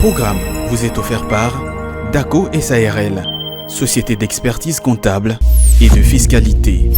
Programme vous est offert par DACO SARL, société d'expertise comptable et de fiscalité.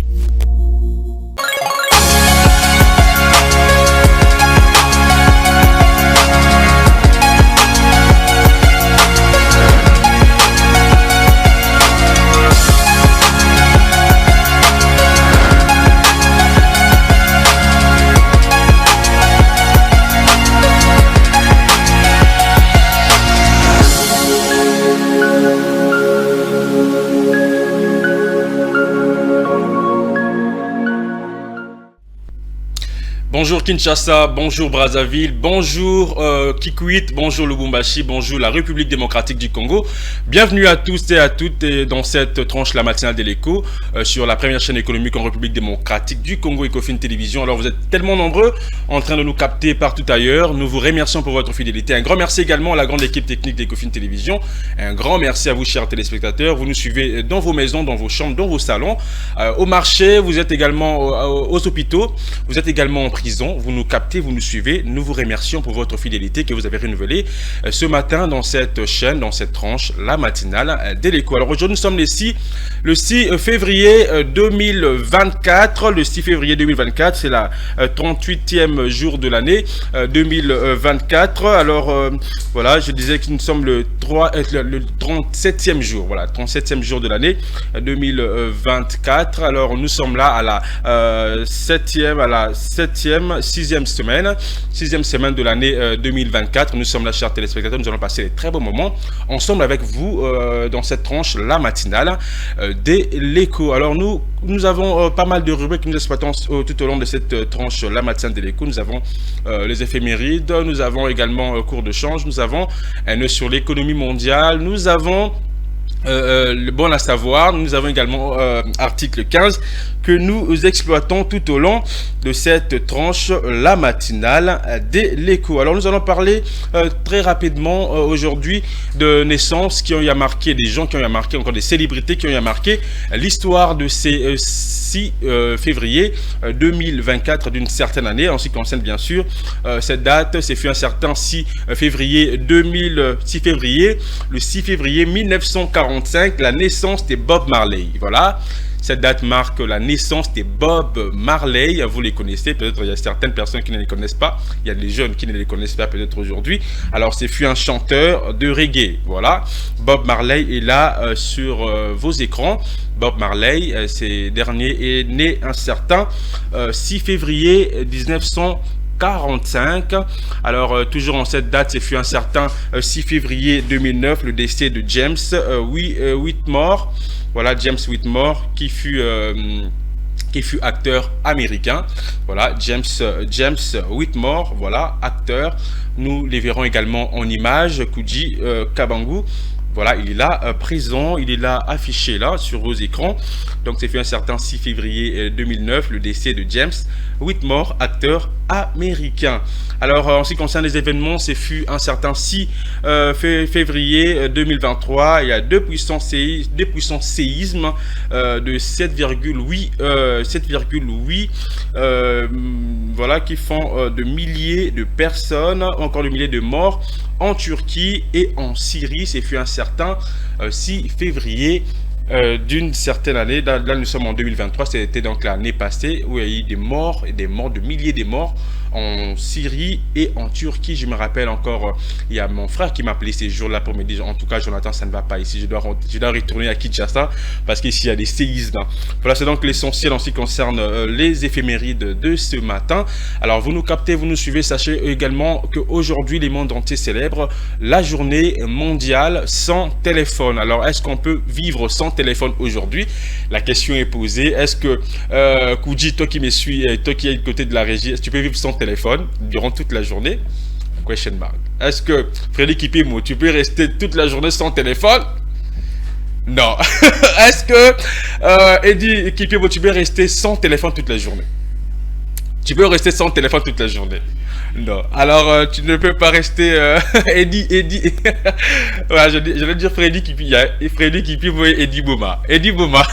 Bonjour Kinshasa, bonjour Brazzaville, bonjour Kikwit, bonjour Lubumbashi, bonjour la République démocratique du Congo. Bienvenue à tous et à toutes dans cette tranche la matinale de l'écho sur la première chaîne économique en République démocratique du Congo, Ecofin Télévision. Alors vous êtes tellement nombreux en train de nous capter partout ailleurs. Nous vous remercions pour votre fidélité. Un grand merci également à la grande équipe technique d'Ecofin Télévision. Un grand merci à vous chers téléspectateurs. Vous nous suivez dans vos maisons, dans vos chambres, dans vos salons, au marché, vous êtes également aux hôpitaux, vous êtes également en prison. Vous nous captez, vous nous suivez. Nous vous remercions pour votre fidélité que vous avez renouvelée ce matin dans cette chaîne, dans cette tranche, la matinale de l'écho. Alors aujourd'hui, nous sommes le 6 février 2024. Le 6 février 2024, c'est la 38e jour de l'année 2024. Alors voilà, je disais que nous sommes le 37e jour. Voilà, 37e jour de l'année 2024. Alors nous sommes là à la 6e semaine de l'année 2024. Nous sommes là, chers téléspectateurs. Nous allons passer des très beaux moments ensemble avec vous dans cette tranche, la matinale de l'écho. Alors nous avons pas mal de rubriques que nous exploitons tout au long de cette tranche, la matinale de l'écho. Nous avons les éphémérides, nous avons également cours de change, nous avons un œil sur l'économie mondiale, nous avons le bon à savoir, nous avons également article 15 que nous exploitons tout au long de cette tranche, la matinale de l'écho. Alors nous allons parler très rapidement aujourd'hui de naissances qui ont eu à marquer, des gens qui ont eu à marquer, encore des célébrités qui ont eu à marquer l'histoire de ces 6 février 2024 d'une certaine année. En ce qui concerne bien sûr cette date, c'est fut un certain 6 février 1945, la naissance de Bob Marley. Voilà. Cette date marque la naissance de Bob Marley. Vous les connaissez, peut-être il y a certaines personnes qui ne les connaissent pas. Il y a des jeunes qui ne les connaissent pas peut-être aujourd'hui. Alors, ce fut un chanteur de reggae. Voilà. Bob Marley est là sur vos écrans. Bob Marley, ce dernier est né un certain 6 février 1945. Alors, toujours en cette date, ce fut un certain 6 février 2009, le décès de James Whitmore. Voilà, James Whitmore, qui fut acteur américain. Voilà, James Whitmore, voilà, acteur. Nous les verrons également en images. Kuji Kabangu. Voilà, il est là présent, il est là affiché là sur vos écrans. Donc c'est fait un certain 6 février 2009, le décès de James Whitmore, acteur américain. Alors en ce qui concerne les événements, c'est fut un certain 6 février 2023. Il y a deux puissants séismes de 7,8 voilà, qui font de milliers de personnes, encore de milliers de morts en Turquie et en Syrie. C'est fut un certain 6 février d'une certaine année. Là, nous sommes en 2023, c'était donc l'année passée où il y a eu des morts, de milliers de morts en Syrie et en Turquie. Je me rappelle encore, il y a mon frère qui m'a appelé ces jours-là pour me dire, en tout cas Jonathan, ça ne va pas ici, je dois retourner à Kinshasa parce qu'ici il y a des séismes. Voilà, c'est donc l'essentiel en ce qui concerne les éphémérides de ce matin. Alors vous nous captez, vous nous suivez, sachez également qu'aujourd'hui les mondes entiers célèbrent la journée mondiale sans téléphone. Alors est-ce qu'on peut vivre sans téléphone aujourd'hui? La question est posée. Est-ce que Kuji, toi qui me suis, toi qui es du côté de la régie, est-ce que tu peux vivre sans téléphone durant toute la journée? Question mark. Est-ce que Frédéric Kipimo, tu peux rester toute la journée sans téléphone? Non. Est-ce que Eddie Kipimo, tu peux rester sans téléphone toute la journée? Tu peux rester sans téléphone toute la journée. Non. Alors, tu ne peux pas rester Eddie. Ouais, je vais dire Freddy Kipi. Il y a Freddy Kipi et Eddie Boma. Eddie Boma.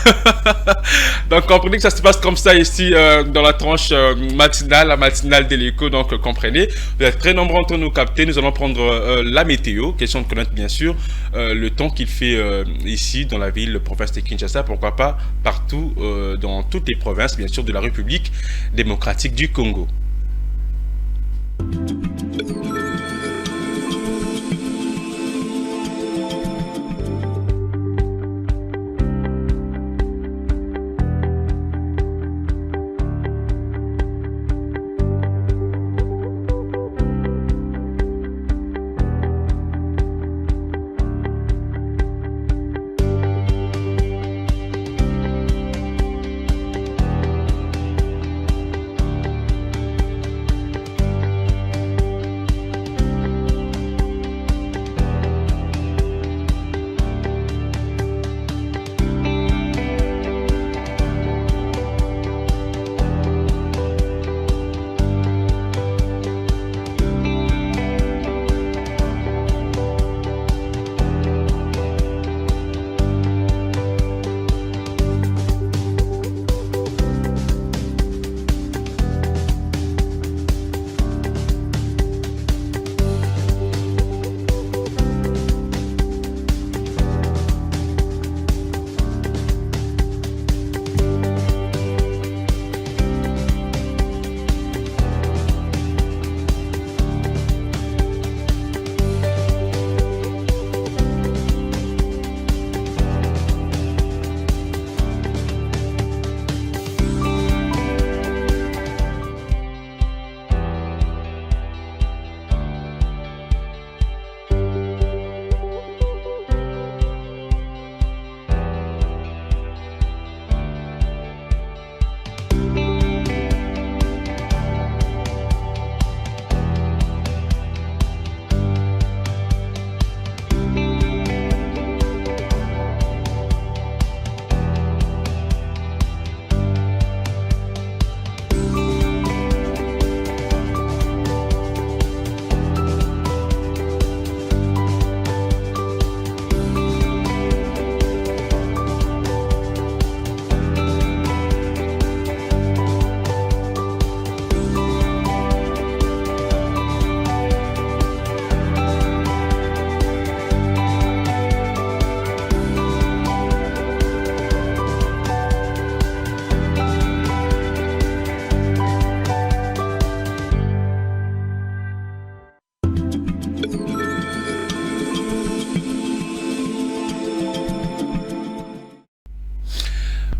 Donc, comprenez que ça se passe comme ça ici dans la tranche matinale, la matinale de l'écho. Donc, comprenez, vous êtes très nombreux entre nous capter. Nous allons prendre la météo. Question de connaître, bien sûr, le temps qu'il fait ici dans la ville, province de Kinshasa. Pourquoi pas partout dans toutes les provinces, bien sûr, de la République démocratique du Congo.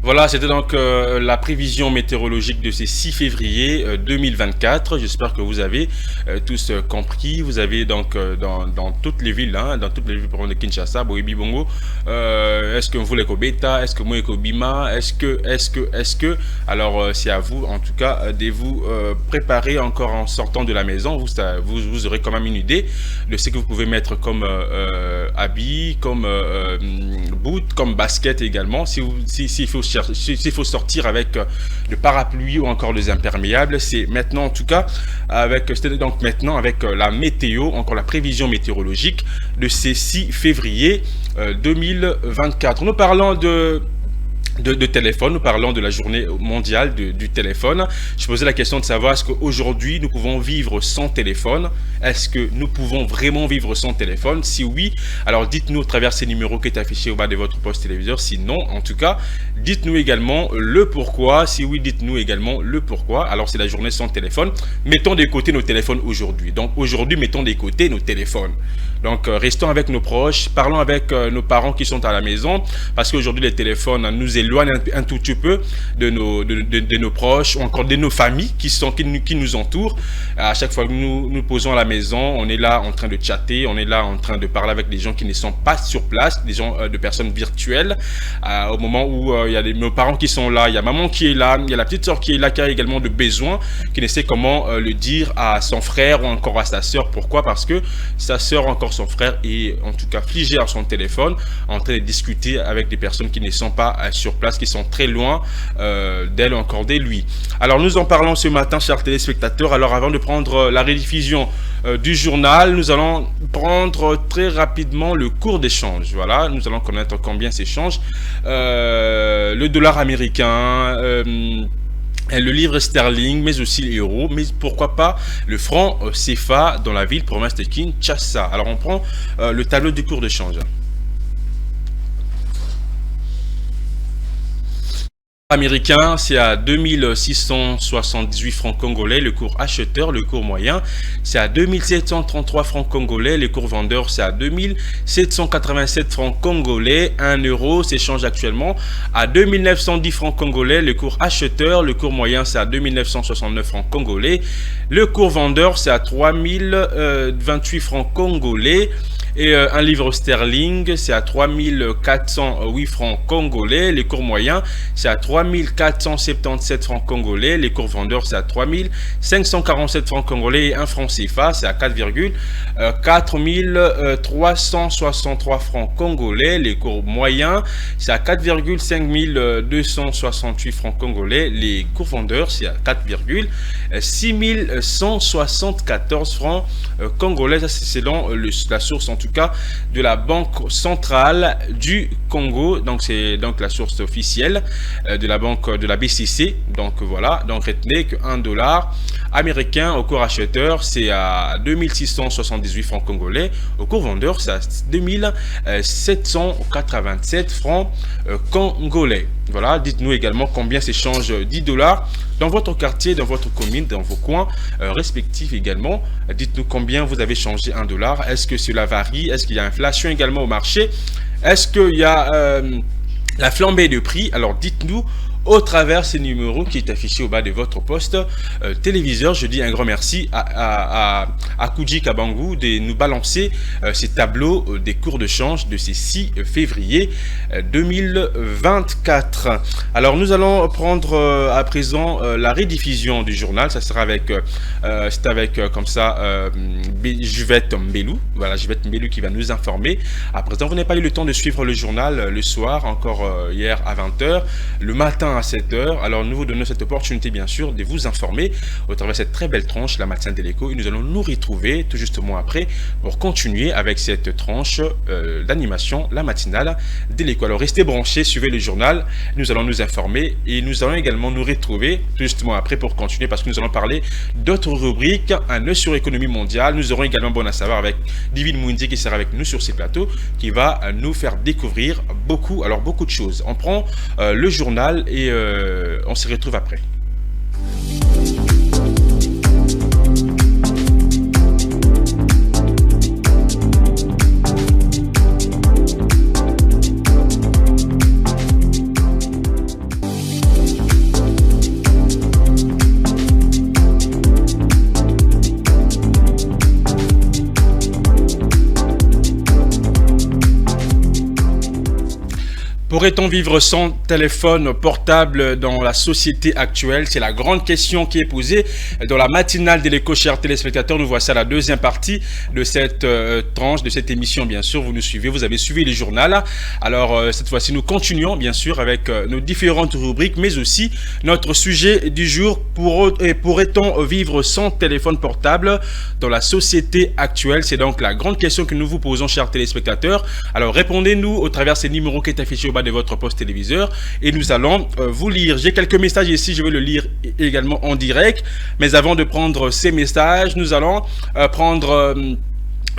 Voilà, c'était donc la prévision météorologique de ce 6 février 2024. J'espère que vous avez tous compris. Vous avez donc dans toutes les villes, dans toutes les villes de Kinshasa, Boibi Bongo, est-ce que vous voulez Beta, est-ce que moi Bima, est-ce que, alors c'est à vous en tout cas de vous préparer encore en sortant de la maison. Vous aurez quand même une idée de ce que vous pouvez mettre comme habits, comme boot, comme basket également. S'il faut sortir avec le parapluie ou encore les imperméables, c'est maintenant en tout cas avec la météo, encore la prévision météorologique de ces 6 février 2024. Nous parlons de téléphone, nous parlons de la journée mondiale du téléphone. Je posais la question de savoir est-ce qu'aujourd'hui nous pouvons vivre sans téléphone? Est-ce que nous pouvons vraiment vivre sans téléphone? Si oui, alors dites-nous au travers ces numéros qui est affiché au bas de votre poste téléviseur. Sinon, en tout cas, dites-nous également le pourquoi. Si oui, dites-nous également le pourquoi. Alors c'est la journée sans téléphone. Mettons de côté nos téléphones aujourd'hui. Donc aujourd'hui, mettons de côté nos téléphones. Donc restons avec nos proches, parlons avec nos parents qui sont à la maison, parce qu'aujourd'hui les téléphones nous éloignent un tout petit peu de nos proches ou encore de nos familles qui nous entourent. À chaque fois que nous nous posons à la maison, on est là en train de chatter, on est là en train de parler avec des gens qui ne sont pas sur place, des gens de personnes virtuelles. Au moment où il y a nos parents qui sont là, il y a maman qui est là, il y a la petite soeur qui est là, qui a également de besoins, qui ne sait comment le dire à son frère ou encore à sa soeur. Pourquoi? Parce que sa soeur encore encore son frère est en tout cas figé à son téléphone, en train de discuter avec des personnes qui ne sont pas sur place, qui sont très loin d'elle, encore de lui. Alors nous en parlons ce matin, chers téléspectateurs. Alors avant de prendre la rediffusion du journal, nous allons prendre très rapidement le cours d'échange. Voilà, nous allons connaître combien s'échange le dollar américain, le livre sterling, mais aussi l'euro, mais pourquoi pas le franc CFA dans la ville province de Kinshasa. Alors on prend le tableau du cours d'échange. Américain, c'est à 2678 francs congolais, le cours acheteur. Le cours moyen, c'est à 2733 francs congolais, le cours vendeur, c'est à 2787 francs congolais. 1 euro s'échange actuellement à 2910 francs congolais, le cours acheteur. Le cours moyen, c'est à 2969 francs congolais, le cours vendeur, c'est à 3028 francs congolais. Et un livre sterling, c'est à 3408 francs congolais. Les cours moyens, c'est à 3477 francs congolais. Les cours vendeurs, c'est à 3547 francs congolais. Et un franc CFA, c'est à 4363 francs congolais. Les cours moyens, c'est à 4,5268 francs congolais. Les cours vendeurs, c'est à 4,6174 francs congolais. Ça, c'est selon la source en tout cas de la Banque centrale du Congo. Donc c'est donc la source officielle de la banque de la BCC. Donc voilà, donc retenez que $1 américain au cours acheteur, c'est à 2678 francs congolais. Au cours vendeur, c'est à 2787 francs congolais. Voilà, dites-nous également combien s'échange $10 dans votre quartier, dans votre commune, dans vos coins respectifs également. Dites-nous combien vous avez changé $1. Est-ce que cela varie? Est-ce qu'il y a inflation également au marché? Est-ce qu'il y a la flambée de prix? Alors dites-nous au travers ces numéros qui est affiché au bas de votre poste téléviseur. Je dis un grand merci à Kouji Kabangou de nous balancer ces tableaux des cours de change de ces 6 février 2024. Alors nous allons prendre à présent la rediffusion du journal. Ça sera avec comme ça Juvette Mbelou. Voilà, Juvette Mbelou qui va nous informer. À présent, vous n'avez pas eu le temps de suivre le journal le soir, encore hier à 20h, le matin à 7h. Alors nous vous donnons cette opportunité bien sûr de vous informer au travers de cette très belle tranche, la matinale de l'écho, et nous allons nous retrouver tout justement après pour continuer avec cette tranche d'animation, la matinale de l'écho. Alors restez branchés, suivez le journal, nous allons nous informer et nous allons également nous retrouver tout justement après pour continuer, parce que nous allons parler d'autres rubriques, un œil sur l'économie mondiale. Nous aurons également bon à savoir avec Divine Moundi qui sera avec nous sur ces plateaux, qui va nous faire découvrir beaucoup de choses. On prend le journal et on se retrouve après. Pourrait-on vivre sans téléphone portable dans la société actuelle? C'est la grande question qui est posée dans la matinale de l'écho, chers téléspectateurs. Nous voici à la deuxième partie de cette tranche, de cette émission. Bien sûr, vous nous suivez, vous avez suivi le journal. Alors, cette fois-ci, nous continuons, bien sûr, avec nos différentes rubriques, mais aussi notre sujet du jour. Pourrait-on vivre sans téléphone portable dans la société actuelle? C'est donc la grande question que nous vous posons, chers téléspectateurs. Alors, répondez-nous au travers ces numéros qui est affiché au bas de votre poste téléviseur et nous allons vous lire. J'ai quelques messages ici, je vais le lire également en direct, mais avant de prendre ces messages, nous allons prendre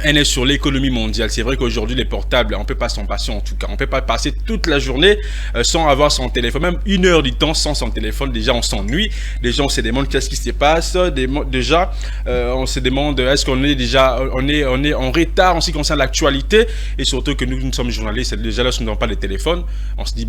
un œil sur l'économie mondiale. C'est vrai qu'aujourd'hui les portables, on peut pas s'en passer, en tout cas on peut pas passer toute la journée sans avoir son téléphone, même 1 heure du temps sans son téléphone. Déjà on s'ennuie, les gens se demandent qu'est-ce qui se passe, déjà on se demande est-ce qu'on est déjà on est en retard en ce qui concerne l'actualité, et surtout que nous sommes journalistes, déjà là si nous n'avons pas de téléphone, on se dit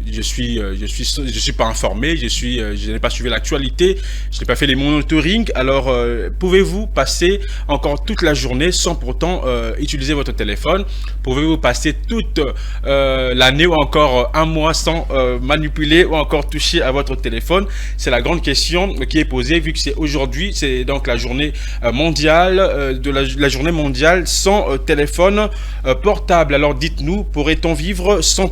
je suis pas informé, je n'ai pas suivi l'actualité, je n'ai pas fait les monitoring. Alors pouvez-vous passer encore toute la journée sans sans pourtant utiliser votre téléphone? Pouvez-vous passer toute l'année ou encore un mois sans manipuler ou encore toucher à votre téléphone? C'est la grande question qui est posée, vu que c'est aujourd'hui, c'est donc la journée mondiale, la journée mondiale sans téléphone portable. Alors dites-nous, pourrait-on vivre sans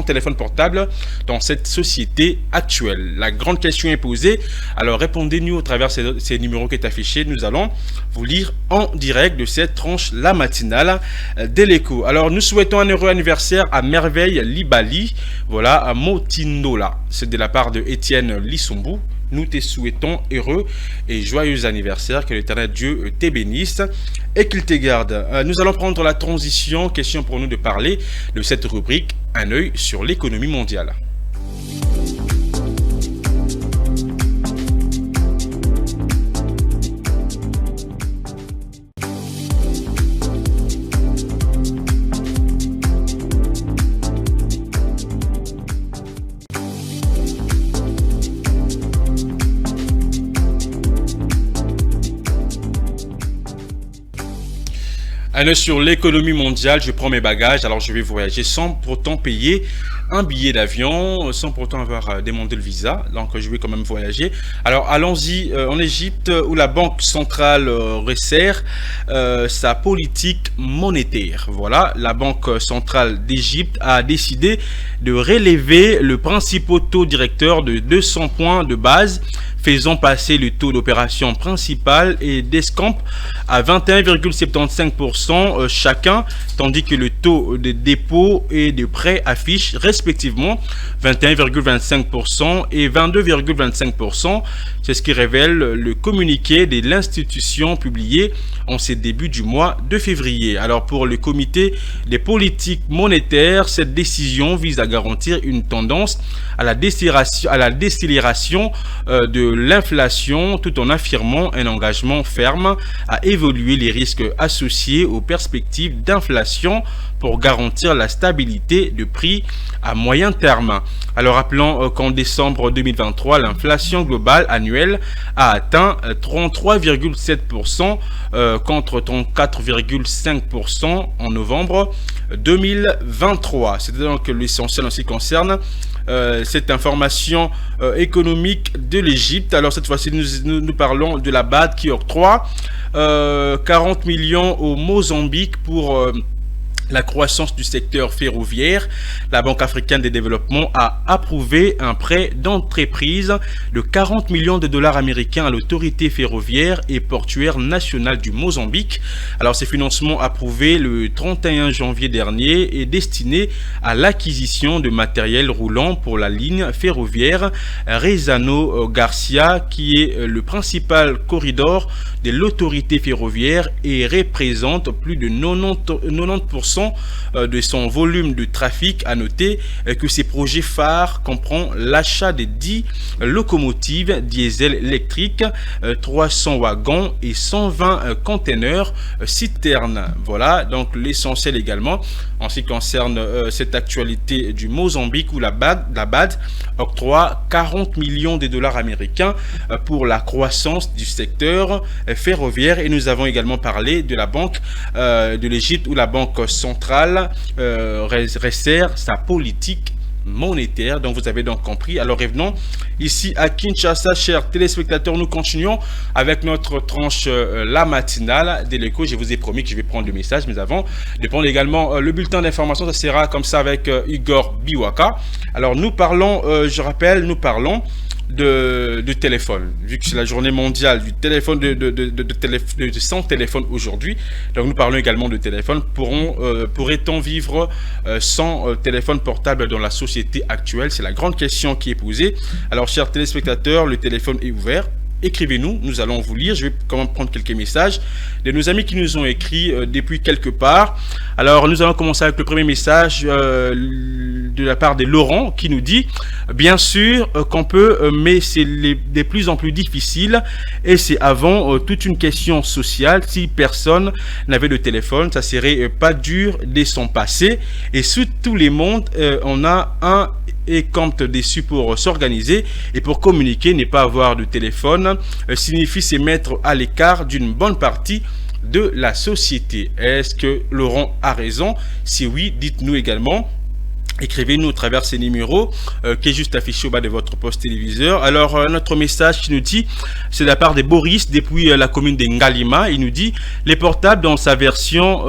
téléphone portable dans cette société actuelle? La grande question est posée. Alors répondez-nous au travers de ces numéros qui est affiché. Nous allons vous lire en direct de cette tranche la matinale de l'écho. Alors nous souhaitons un heureux anniversaire à Merveille Libali, voilà, à Motinola. C'est de la part de Étienne Lissombu. Nous te souhaitons heureux et joyeux anniversaire, que l'Éternel Dieu te bénisse et qu'il te garde. Nous allons prendre la transition, question pour nous de parler de cette rubrique, un œil sur l'économie mondiale. Sur l'économie mondiale, je prends mes bagages, alors je vais voyager sans pourtant payer un billet d'avion, sans pourtant avoir demandé le visa, donc je vais quand même voyager. Alors allons-y en Égypte, où la Banque centrale resserre sa politique monétaire. Voilà, la Banque centrale d'Égypte a décidé de relever le principal taux directeur de 200 points de base, faisant passer le taux d'opération principal et d'escompte à 21,75% chacun, tandis que le taux de dépôt et de prêt affiche respectivement 21,25% et 22,25%. C'est ce qui révèle le communiqué de l'institution publié en ces débuts du mois de février. Alors pour le comité des politiques monétaires, cette décision vise à garantir une tendance à la décélération de l'inflation, tout en affirmant un engagement ferme à évaluer les risques associés aux perspectives d'inflation pour garantir la stabilité de prix à moyen terme. Alors rappelons qu'en décembre 2023, l'inflation globale annuelle a atteint 33,7% contre 34,5% en novembre 2023. C'était donc l'essentiel en ce qui concerne cette information économique de l'Égypte. Alors cette fois-ci, nous parlons de la BAD qui octroie 40 millions au Mozambique pour la croissance du secteur ferroviaire. La Banque africaine de développement a approuvé un prêt d'entreprise de 40 millions de dollars américains à l'autorité ferroviaire et portuaire nationale du Mozambique. Alors, ces financements approuvés le 31 janvier dernier est destiné à l'acquisition de matériel roulant pour la ligne ferroviaire Rezano-Garcia, qui est le principal corridor de l'autorité ferroviaire et représente plus de 90% de son volume de trafic. À noter que ces projets phares comprennent l'achat de 10 locomotives diesel électriques, 300 wagons et 120 containers citernes. Voilà donc l'essentiel également en ce qui concerne cette actualité du Mozambique, où la BAD octroie 40 millions de dollars américains pour la croissance du secteur ferroviaire. Et nous avons également parlé de la Banque de l'Égypte, où la Banque centrale resserre sa politique monétaire. Donc vous avez donc compris. Alors revenons ici à Kinshasa, chers téléspectateurs. Nous continuons avec notre tranche la matinale de l'écho. Je vous ai promis que je vais prendre le message, mais avant de prendre également le bulletin d'information, ça sera comme ça avec Igor Biwaka. Alors nous parlons, je rappelle, nous parlons de téléphone, vu que c'est la journée mondiale du téléphone, sans téléphone aujourd'hui. Donc nous parlons également de téléphone. Pourrait-on vivre sans téléphone portable dans la société actuelle? C'est la grande question qui est posée. Alors chers téléspectateurs, le téléphone est ouvert. Écrivez-nous, nous allons vous lire. Je vais quand même prendre quelques messages de nos amis qui nous ont écrit depuis quelque part. Alors nous allons commencer avec le premier message de la part de Laurent, qui nous dit: bien sûr qu'on peut, mais c'est de plus en plus difficile, et c'est avant toute une question sociale. Si personne n'avait de téléphone, ça serait pas dur de s'en passer, et sous tous les mondes on a un et compte dessus pour s'organiser. Et pour communiquer, ne pas avoir de téléphone signifie se mettre à l'écart d'une bonne partie de la société. Est-ce que Laurent a raison? Si oui, dites-nous également. Écrivez-nous au travers ces numéros qui est juste affiché au bas de votre poste téléviseur. Alors, notre message qui nous dit, c'est de la part de Boris depuis la commune de Ngalima. Il nous dit, les portables dans sa version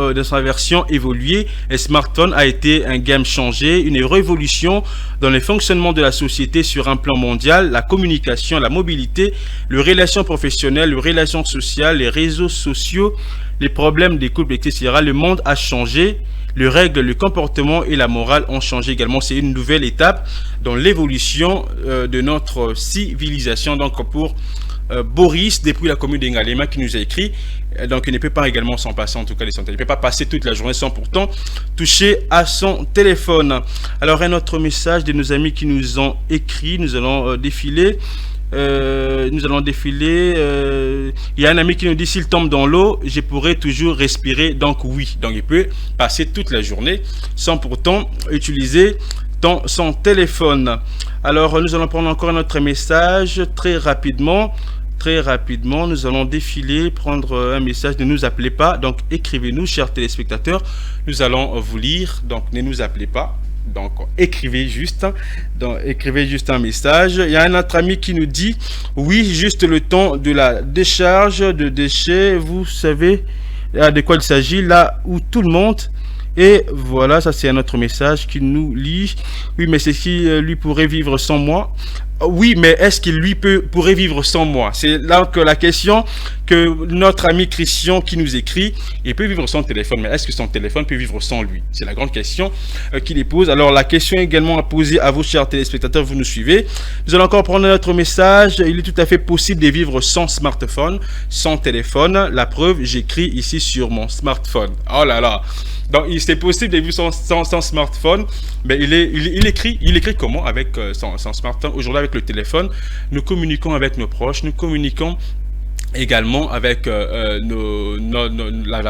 évoluée, le smartphone a été un game changé, une révolution dans le fonctionnement de la société sur un plan mondial, la communication, la mobilité, les relations professionnelles, les relations sociales, les réseaux sociaux, les problèmes des couples, etc. Le monde a changé. Les règles, le comportement et la morale ont changé également. C'est une nouvelle étape dans l'évolution de notre civilisation. Donc pour Boris, depuis la commune d'Engalema, qui nous a écrit, donc il ne peut pas également s'en passer, en tout cas les centaines. Il ne peut pas passer toute la journée sans pourtant toucher à son téléphone. Alors un autre message de nos amis qui nous ont écrit, nous allons défiler. Il y a un ami qui nous dit, s'il tombe dans l'eau, je pourrais toujours respirer. Donc oui, donc il peut passer toute la journée sans pourtant utiliser son téléphone. Alors nous allons prendre encore un autre message très rapidement, nous allons défiler, prendre un message. Ne nous appelez pas, donc écrivez-nous, chers téléspectateurs, nous allons vous lire. Donc ne nous appelez pas, donc écrivez juste un message. Il y a un autre ami qui nous dit, oui, juste le temps de la décharge de déchets, vous savez de quoi il s'agit, là où tout le monde. Et voilà, ça c'est un autre message qui nous lit. Oui, mais c'est qui lui pourrait vivre sans moi? Oui, mais est-ce qu'il lui pourrait vivre sans moi? C'est là que la question que notre ami Christian qui nous écrit, il peut vivre sans téléphone, mais est-ce que son téléphone peut vivre sans lui? C'est la grande question qu'il pose. Alors la question également à poser à vous, chers téléspectateurs, vous nous suivez. Nous allons encore prendre notre message. Il est tout à fait possible de vivre sans smartphone, sans téléphone. La preuve, j'écris ici sur mon smartphone. Oh là là! Donc c'est possible de vivre sans smartphone, mais il écrit comment avec son smartphone? Aujourd'hui avec le téléphone, nous communiquons avec nos proches, nous communiquons également avec la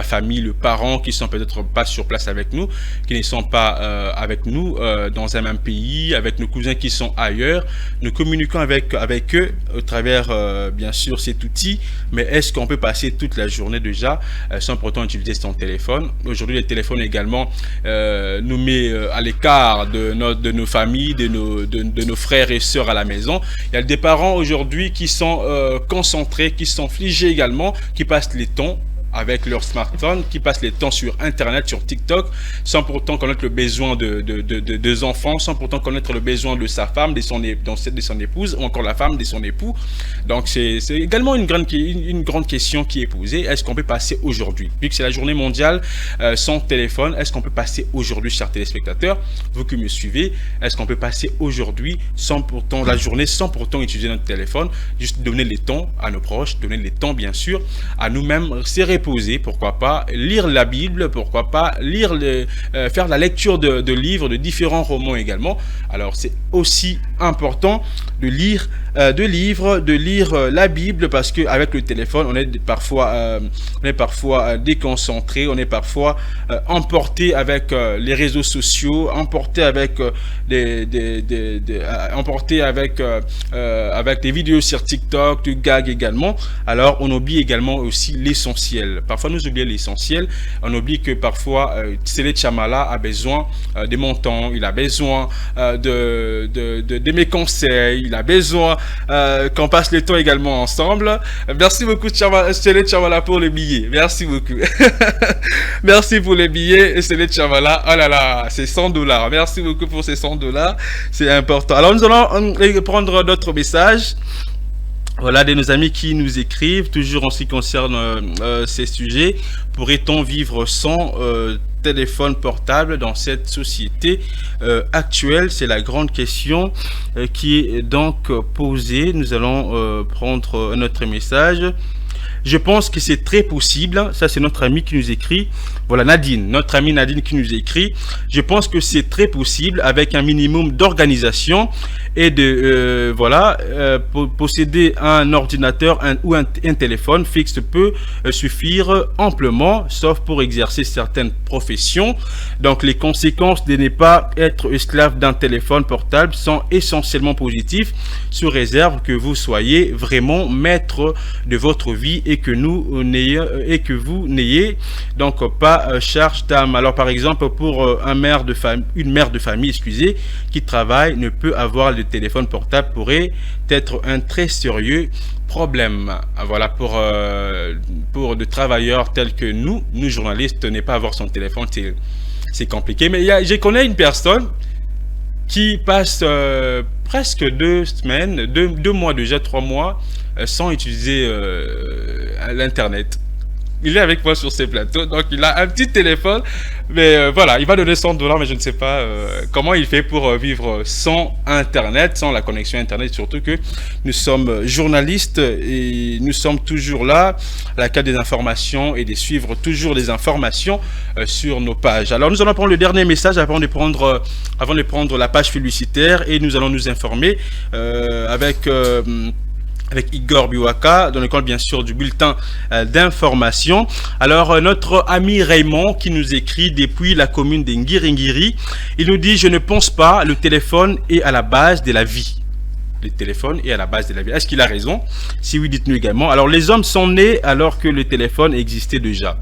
famille, les parents qui sont peut-être pas sur place avec nous, qui ne sont pas avec nous dans un même pays, avec nos cousins qui sont ailleurs. Nous communiquons avec eux au travers bien sûr cet outil, mais est-ce qu'on peut passer toute la journée déjà sans pourtant utiliser son téléphone? Aujourd'hui le téléphone également nous met à l'écart de nos familles, de nos frères et sœurs à la maison. Il y a des parents aujourd'hui qui sont concentrés, qui sont figés également, qui passent les temps avec leur smartphone, qui passent les temps sur internet, sur TikTok, sans pourtant connaître le besoin de enfants, sans pourtant connaître le besoin de sa femme, de son épouse, ou encore la femme de son époux. Donc c'est également une grande question qui est posée. Est-ce qu'on peut passer aujourd'hui, vu que c'est la journée mondiale sans téléphone, est-ce qu'on peut passer aujourd'hui, chers téléspectateurs, vous qui me suivez, est-ce qu'on peut passer aujourd'hui sans pourtant la journée, sans pourtant utiliser notre téléphone, juste donner les temps à nos proches, donner les temps bien sûr à nous-mêmes, c'est reposer, pourquoi pas lire la Bible, pourquoi pas faire la lecture de livres, de différents romans également. Alors c'est aussi important de lire la Bible, parce que avec le téléphone on est parfois déconcentré, on est parfois emporté avec les réseaux sociaux, emporté avec avec des vidéos sur TikTok, du gag également. Alors on oublie également aussi l'essentiel. Parfois nous oublions l'essentiel, on oublie que parfois Tsele Chamala a besoin de mon temps, il a besoin de mes conseils, il a besoin qu'on passe le temps également ensemble. Merci beaucoup Tsele Chamala pour les billets, merci beaucoup. Merci pour les billets Tsele Chamala. Oh là là, c'est $100, merci beaucoup pour ces $100, c'est important. Alors nous allons prendre d'autres messages. Voilà, de nos amis qui nous écrivent, toujours en ce qui concerne ces sujets. Pourrait-on vivre sans téléphone portable dans cette société actuelle? C'est la grande question qui est donc posée. Nous allons prendre notre message. Je pense que c'est très possible. Ça, c'est notre ami qui nous écrit. Voilà, Nadine, notre amie Nadine qui nous écrit. Je pense que c'est très possible avec un minimum d'organisation et de posséder un ordinateur ou un téléphone fixe peut suffire amplement, sauf pour exercer certaines professions. Donc, les conséquences de ne pas être esclave d'un téléphone portable sont essentiellement positives, sous réserve que vous soyez vraiment maître de votre vie et et que vous n'ayez donc pas charge d'âme. Alors par exemple, pour une mère de famille, qui travaille, ne peut avoir le téléphone portable pourrait être un très sérieux problème. Voilà, pour des travailleurs tels que nous journalistes, ne pas avoir son téléphone, c'est compliqué. Mais je connais une personne qui passe presque 2 semaines, 2 mois déjà, 3 mois, sans utiliser l'internet. Il est avec moi sur ces plateaux, donc il a un petit téléphone, mais voilà, il va donner $100, mais je ne sais pas comment il fait pour vivre sans internet, sans la connexion internet, surtout que nous sommes journalistes et nous sommes toujours là à la quête des informations et de suivre toujours les informations sur nos pages. Alors nous allons prendre le dernier message avant de prendre la page publicitaire et nous allons nous informer avec Igor Biwaka, dans le cadre bien sûr du bulletin d'information. Alors notre ami Raymond qui nous écrit depuis la commune de Ngiringiri, il nous dit: je ne pense pas, le téléphone est à la base de la vie. Le téléphone est à la base de la vie. Est-ce qu'il a raison? Si oui, dites-nous également. Alors les hommes sont nés alors que le téléphone existait déjà.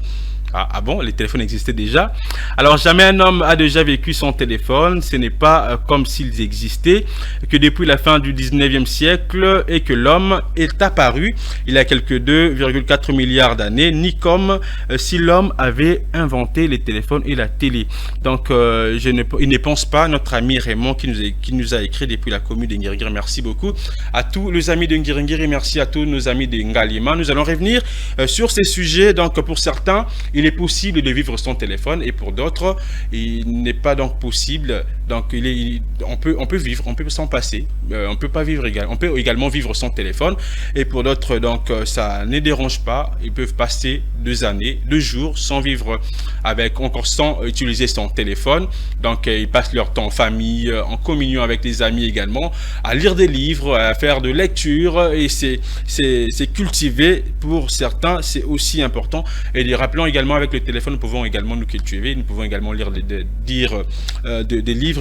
Ah bon, les téléphones existaient déjà. Alors jamais un homme a déjà vécu sans téléphone. Ce n'est pas comme s'ils existaient que depuis la fin du 19e siècle et que l'homme est apparu il y a quelques 2,4 milliards d'années, ni comme si l'homme avait inventé les téléphones et la télé. Donc il ne pense pas, notre ami Raymond qui nous a écrit depuis la commune de Ngiringiri. Merci beaucoup à tous les amis de Ngiringiri, merci à tous nos amis de Ngalima. Nous allons revenir sur ces sujets. Donc pour certains, il est possible de vivre sans téléphone et pour d'autres, il n'est pas donc possible. Donc on peut vivre, on peut s'en passer, on peut pas vivre également. On peut également vivre sans téléphone et pour d'autres, donc ça ne dérange pas. Ils peuvent passer 2 années, 2 jours sans vivre sans utiliser son téléphone. Donc ils passent leur temps en famille, en communion avec les amis également, à lire des livres, à faire de lecture et c'est cultivé. Pour certains, c'est aussi important. Et les rappelons également, avec le téléphone, nous pouvons également nous cultiver, nous pouvons également lire des livres,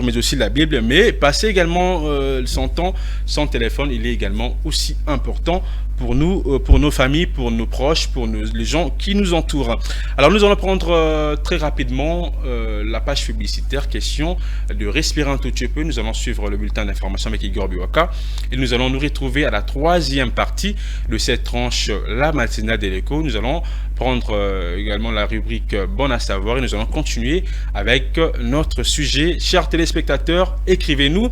mais aussi la Bible, mais passer également son temps sans téléphone, il est également aussi important pour nous, pour nos familles, pour nos proches, pour les gens qui nous entourent. Alors nous allons prendre très rapidement la page publicitaire, question de respirer un tout petit peu. Nous allons suivre le bulletin d'information avec Igor Biwaka et nous allons nous retrouver à la 3e partie de cette tranche, la matinale de l'écho. Nous allons prendre également la rubrique Bon à savoir et nous allons continuer avec notre sujet. Chers téléspectateurs, écrivez-nous,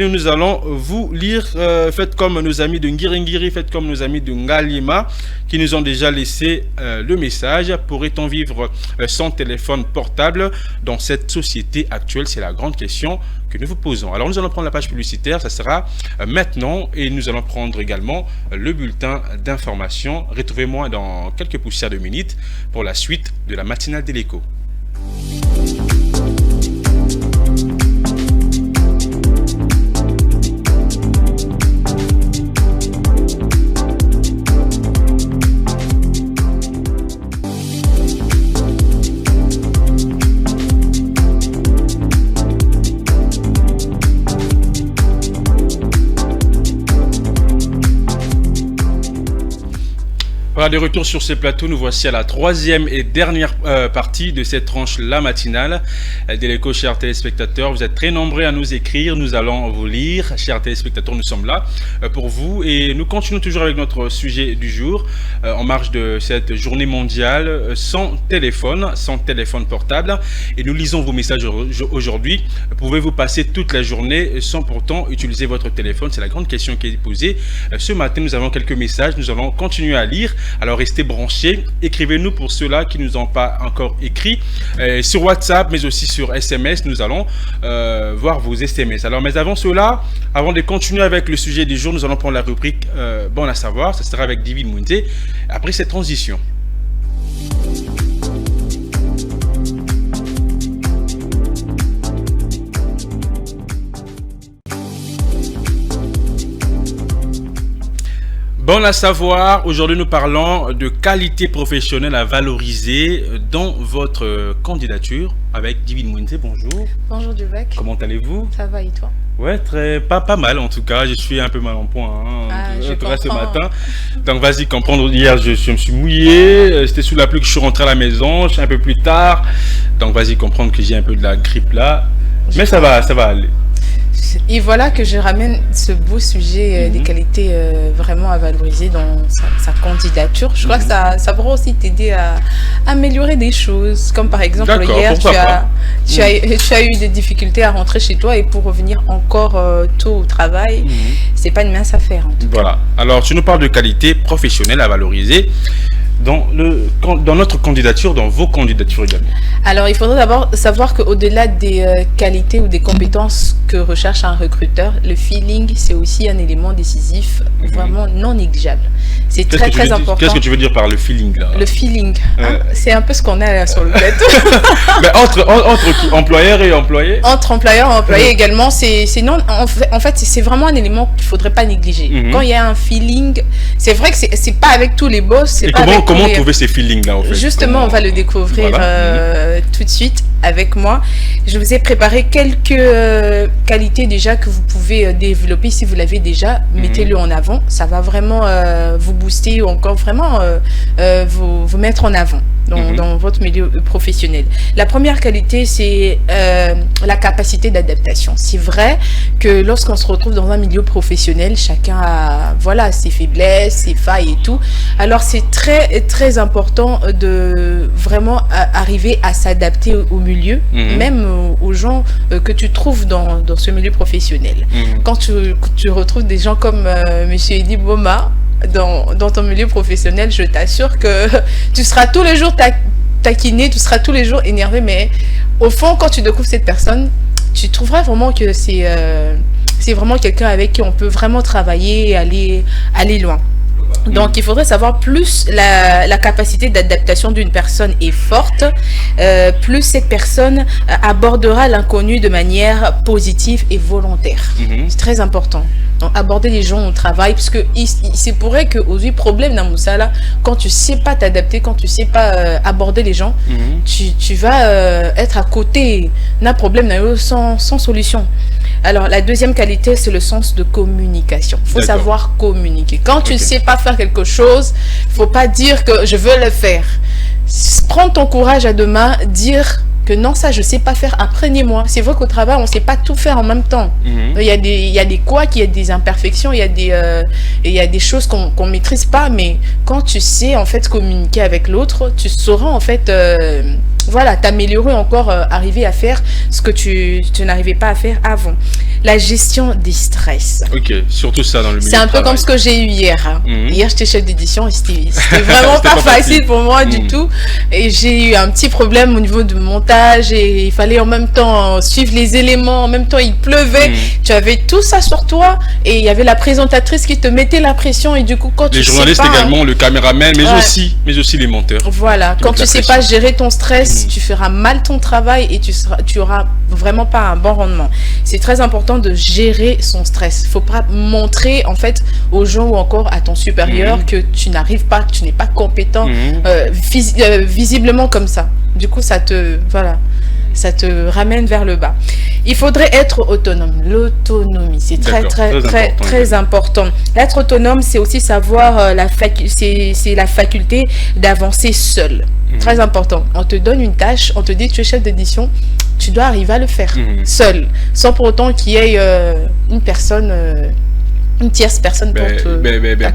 nous allons vous lire. Faites comme nos amis de Ngiringiri, faites comme nos amis de Ngalima qui nous ont déjà laissé le message. Pourrait-on vivre sans téléphone portable dans cette société actuelle? C'est la grande question que nous vous posons. Alors nous allons prendre la page publicitaire, ça sera maintenant, et nous allons prendre également le bulletin d'information. Retrouvez-moi dans quelques poussières de minutes pour la suite de la matinale de l'écho. Voilà, de retour sur ces plateaux, nous voici à la 3e et dernière partie de cette tranche, la matinale de l'écho. Chers téléspectateurs, vous êtes très nombreux à nous écrire, nous allons vous lire. Chers téléspectateurs, nous sommes là pour vous et nous continuons toujours avec notre sujet du jour en marge de cette journée mondiale sans téléphone portable. Et nous lisons vos messages aujourd'hui. Pouvez-vous passer toute la journée sans pourtant utiliser votre téléphone? C'est la grande question qui est posée. Ce matin, nous avons quelques messages, nous allons continuer à lire. Alors restez branchés, écrivez-nous pour ceux-là qui ne nous ont pas encore écrit sur WhatsApp, mais aussi sur SMS. Nous allons voir vos SMS. Alors mais avant cela, avant de continuer avec le sujet du jour, nous allons prendre la rubrique Bon à savoir. Ça sera avec Divine Mounté après cette transition. Bon à savoir, aujourd'hui nous parlons de qualité professionnelle à valoriser dans votre candidature avec Divine Mwente. Bonjour. Bonjour Duvac. Comment allez-vous? Ça va et toi? Ouais, pas mal en tout cas. Je suis un peu mal en point. Je comprends. Ce matin. Donc vas-y, comprendre. Hier, je me suis mouillé. C'était sous la pluie que je suis rentré à la maison. Je suis un peu plus tard. Donc vas-y, comprendre que j'ai un peu de la grippe là. Mais ça va aller. Et voilà que je ramène ce beau sujet des qualités vraiment à valoriser dans sa candidature. Je crois que ça pourra aussi t'aider à améliorer des choses. Comme par exemple, hier, tu as eu des difficultés à rentrer chez toi et pour revenir encore tôt au travail, c'est pas une mince affaire. En tout cas. Voilà. Alors, tu nous parles de qualités professionnelles à valoriser dans notre candidature, dans vos candidatures également. Alors, il faudrait d'abord savoir qu'au-delà des qualités ou des compétences que recherche un recruteur, le feeling, c'est aussi un élément décisif vraiment non négligeable. C'est très important. Qu'est-ce que tu veux dire par le feeling là? Le feeling, c'est un peu ce qu'on a là sur le plateau. Mais entre employeurs et employés? Entre employeurs et employés également, en fait, c'est vraiment un élément qu'il ne faudrait pas négliger. Quand il y a un feeling, c'est vrai que c'est pas avec tous les boss. Comment trouver ces feelings-là en fait? Justement, on va le découvrir tout de suite avec moi. Je vous ai préparé quelques qualités déjà que vous pouvez développer si vous l'avez déjà. Mettez-le en avant. Ça va vraiment vous booster ou encore vraiment vous mettre en avant dans votre milieu professionnel. La première qualité, c'est la capacité d'adaptation. C'est vrai que lorsqu'on se retrouve dans un milieu professionnel, chacun a ses faiblesses, ses failles et tout. Alors, c'est très important de vraiment arriver à s'adapter au milieu, même aux gens que tu trouves dans ce milieu professionnel. Quand tu retrouves des gens comme Monsieur Eddy Boma dans ton milieu professionnel, je t'assure que tu seras tous les jours taquiné, tu seras tous les jours énervé, mais au fond, quand tu découvres cette personne, tu trouveras vraiment que c'est vraiment quelqu'un avec qui on peut vraiment travailler et aller loin. Donc, il faudrait savoir plus la capacité d'adaptation d'une personne est forte, plus cette personne abordera l'inconnu de manière positive et volontaire. C'est très important. Donc, aborder les gens au travail, parce que c'est pourrait qu'aujourd'hui, problème dans Moussala, quand tu sais pas t'adapter, quand tu sais pas aborder les gens, tu vas être à côté d'un problème sans solution. Alors, la deuxième qualité, c'est le sens de communication. Il faut savoir communiquer. Quand tu ne sais pas faire quelque chose, il ne faut pas dire que je veux le faire. Prends ton courage à deux mains, dire que non, ça, je ne sais pas faire, apprenez-moi. C'est vrai qu'au travail, on ne sait pas tout faire en même temps. Il y a des couacs, il y a des imperfections, il y a des choses qu'on ne maîtrise pas. Mais quand tu sais, en fait, communiquer avec l'autre, tu sauras, en fait... t'améliorer encore, arriver à faire ce que tu n'arrivais pas à faire avant. La gestion des stress. Ok, surtout ça dans le milieu. C'est un peu comme ce que j'ai eu hier. Hier, j'étais chef d'édition et c'était vraiment pas facile pour moi du tout. Et j'ai eu un petit problème au niveau du montage et il fallait en même temps suivre les éléments. En même temps, il pleuvait. Tu avais tout ça sur toi et il y avait la présentatrice qui te mettait la pression et du coup, quand les journalistes également, le caméraman, mais aussi les monteurs. Voilà, quand tu sais pas gérer ton stress, tu feras mal ton travail et tu auras vraiment pas un bon rendement. C'est très important de gérer son stress. Faut pas montrer en fait aux gens ou encore à ton supérieur que tu n'arrives pas, que tu n'es pas compétent visiblement comme ça. Du coup, ça te ramène vers le bas. Il faudrait être autonome. L'autonomie, c'est très important. Être autonome, c'est aussi savoir c'est la faculté d'avancer seul. Très important. On te donne une tâche, on te dit tu es chef d'édition, tu dois arriver à le faire seul, sans pour autant qu'il y ait une personne, une tierce personne pour te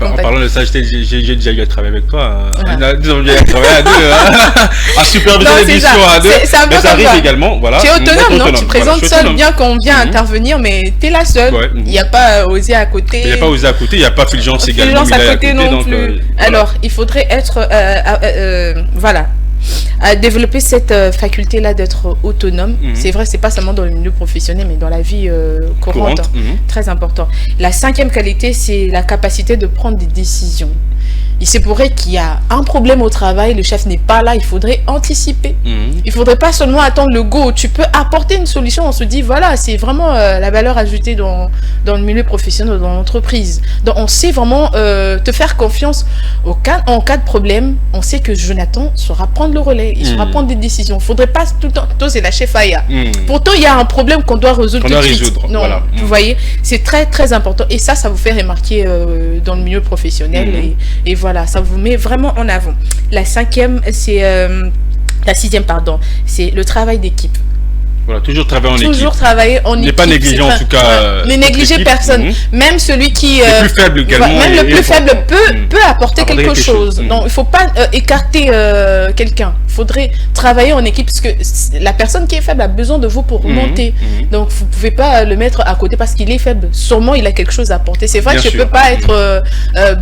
en parlant de ça, j'ai déjà eu à travailler avec toi. Disons, j'ai travaillé à deux, à superviser l'édition à deux. Mais ça arrive également. Voilà. Tu es autonome, non? Tu présentes seul, bien qu'on vient intervenir, mais tu es la seule. Il n'y a pas osé à côté. Il n'y a pas osé à côté, il n'y a pas Fulgence également. Fulgence à côté non plus. Alors, il faudrait être, à développer cette faculté-là d'être autonome. C'est vrai, c'est pas seulement dans le milieu professionnel, mais dans la vie courante. Très important. La cinquième qualité, c'est la capacité de prendre des décisions. il se pourrait qu'il y a un problème au travail, le chef n'est pas là, il faudrait anticiper. Il faudrait pas seulement attendre le go. Tu peux apporter une solution, on se dit, voilà, c'est vraiment la valeur ajoutée dans le milieu professionnel, dans l'entreprise. Donc, on sait vraiment te faire confiance en cas de problème. On sait que Jonathan saura prendre le relais, il saura prendre des décisions. Il faudrait pas tout le temps, c'est la chef Aya. Pourtant, il y a un problème qu'on doit résoudre tout de suite. Non, voilà. Vous voyez, c'est très, très important. Et ça vous fait remarquer dans le milieu professionnel. Et voilà, ça vous met vraiment en avant. La sixième, pardon, c'est le travail d'équipe. Voilà, toujours travailler en équipe. Toujours travailler en équipe. Ne pas négliger en tout cas. Ne négliger personne. Même celui qui... le plus faible également. Même le plus faible peut apporter quelque chose. Donc, il ne faut pas écarter quelqu'un. Il faudrait travailler en équipe parce que la personne qui est faible a besoin de vous pour remonter. Donc, vous ne pouvez pas le mettre à côté parce qu'il est faible. Sûrement, il a quelque chose à apporter. C'est vrai que je ne peux pas être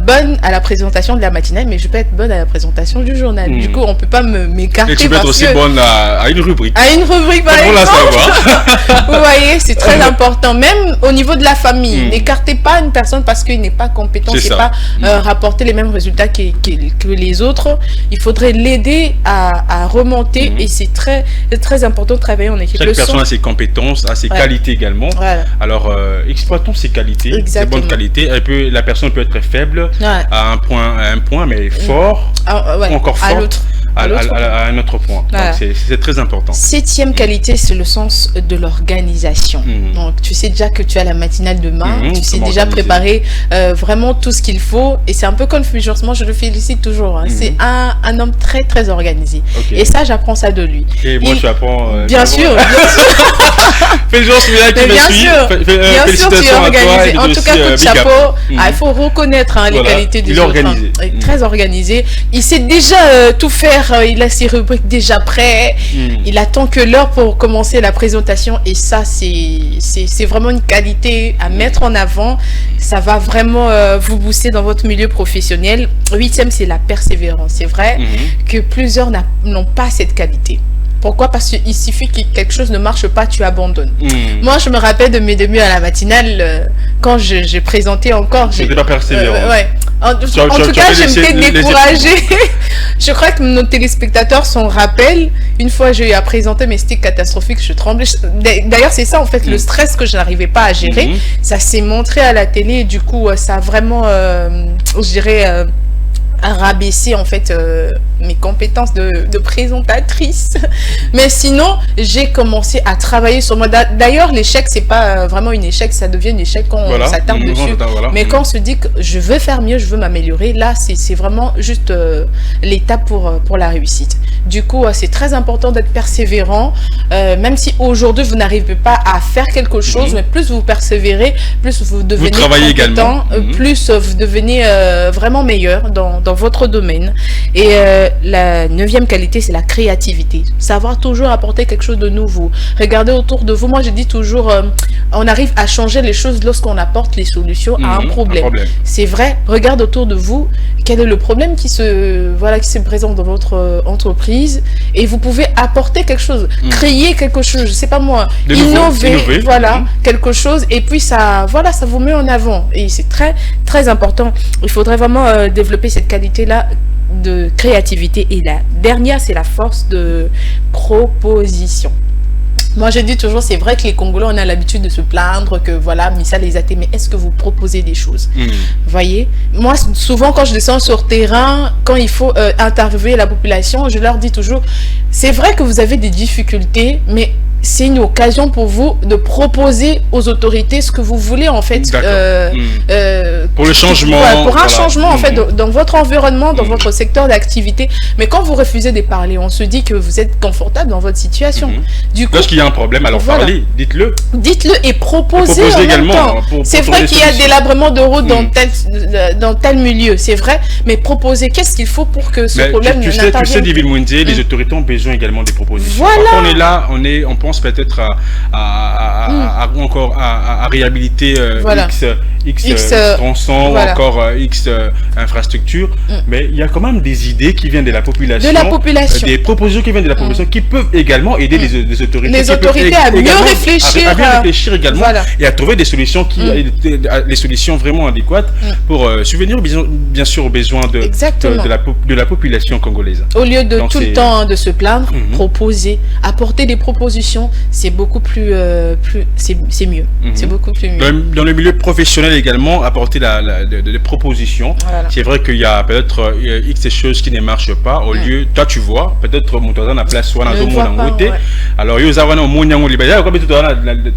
bonne à la présentation de la matinale, mais je peux être bonne à la présentation du journal. Du coup, on ne peut pas m'écarter. Et tu peux être aussi bonne à une rubrique. À une rubrique, par exemple. Vous voyez, c'est très important. Même au niveau de la famille, n'écartez pas une personne parce qu'il n'est pas compétent, c'est pas rapporter les mêmes résultats que les autres. Il faudrait l'aider à remonter et c'est très, très important de travailler en équipe. Chaque personne a ses compétences, a ses qualités également. Voilà. Alors, exploitons ses qualités, ses bonnes qualités. La personne peut être faible à un point, mais fort, ou encore fort. À un autre point. Voilà. C'est très important. Septième qualité, c'est le sens de l'organisation. Donc, tu sais déjà que tu as la matinale demain, tu sais déjà préparer vraiment tout ce qu'il faut. Et c'est un peu comme Fulgence, moi je le félicite toujours. C'est un homme très très organisé. Et ça, j'apprends ça de lui. Et moi, tu apprends. Bien sûr, bien sûr. Fulgence, qui me suit. Bien sûr, tu es organisé. En tout cas, coup de chapeau. Il faut reconnaître les qualités du organisé. Très organisé. Il sait déjà tout faire. Il a ses rubriques déjà prêtes. Il attend que l'heure pour commencer la présentation. Et ça, c'est vraiment une qualité à mettre en avant. Ça va vraiment vous booster dans votre milieu professionnel. Huitième, c'est la persévérance. C'est vrai que plusieurs n'ont pas cette qualité. Pourquoi? Parce qu'il suffit que quelque chose ne marche pas, tu abandonnes. Moi, je me rappelle de mes débuts à la matinale, quand j'ai présenté encore. J'étais pas persévérant. Ouais. En tout cas, je m'étais découragée. Je crois que nos téléspectateurs s'en rappellent. Une fois, j'ai eu à présenter, mais c'était catastrophique. Je tremblais. D'ailleurs, c'est ça, en fait, le stress que je n'arrivais pas à gérer. Ça s'est montré à la télé. Et du coup, ça a vraiment, je dirais... rabaisser en fait mes compétences de présentatrice. Mais sinon, j'ai commencé à travailler sur moi. D'ailleurs, l'échec, c'est pas vraiment un échec, ça devient un échec quand on s'attarde dessus. Mais quand on se dit que je veux faire mieux, je veux m'améliorer, là, c'est vraiment juste l'étape pour la réussite. Du coup, c'est très important d'être persévérant, même si aujourd'hui, vous n'arrivez pas à faire quelque chose, mais plus vous persévérez, plus vous devenez compétent, plus vous devenez vraiment meilleur dans votre domaine. Et la neuvième qualité, c'est la créativité. Savoir toujours apporter quelque chose de nouveau. Regardez autour de vous. Moi, je dis toujours, on arrive à changer les choses lorsqu'on apporte les solutions à un problème. C'est vrai. Regarde autour de vous. Quel est le problème qui se présente dans votre entreprise, et vous pouvez apporter quelque chose, créer quelque chose, je sais pas moi, innover, quelque chose, et puis ça vous met en avant. Et c'est très, très important. Il faudrait vraiment développer cette qualité-là de créativité. Et la dernière, c'est la force de proposition. Moi, je dis toujours, c'est vrai que les Congolais, on a l'habitude de se plaindre que voilà, Missa les athées, mais est-ce que vous proposez des choses? Vous voyez? Moi, souvent, quand je descends sur terrain, quand il faut interviewer la population, je leur dis toujours, c'est vrai que vous avez des difficultés, mais c'est une occasion pour vous de proposer aux autorités ce que vous voulez en fait pour le changement, pour un changement en fait dans votre environnement, dans votre secteur d'activité. Mais quand vous refusez de parler, on se dit que vous êtes confortable dans votre situation. Du coup, lorsqu'il y a un problème, alors parlez, dites-le et proposez en même temps. C'est vrai qu'il y a des délabrements de route dans tel milieu, c'est vrai, mais proposez qu'est-ce qu'il faut pour que ce problème n'intervienne. Tu sais, Divine Moundier, les autorités ont besoin également des propositions. Voilà, on est là, on pense peut-être à réhabiliter X tronçons ou encore X infrastructures, mais il y a quand même des idées qui viennent de la population. Des propositions qui viennent de la population qui peuvent également aider les autorités. Les autorités à mieux réfléchir. À bien réfléchir également et à trouver des solutions les solutions vraiment adéquates pour subvenir bien sûr aux besoins de la population congolaise. Au lieu de tout le temps de se plaindre, proposer, apporter des propositions, c'est beaucoup plus, c'est mieux. C'est beaucoup plus mieux. Dans le milieu professionnel également, apporter des propositions. Voilà. C'est vrai qu'il y a peut-être X choses qui ne marchent pas. Au lieu, toi tu vois, peut-être mon total na place soit dans mon côté. Alors ils ont un moyen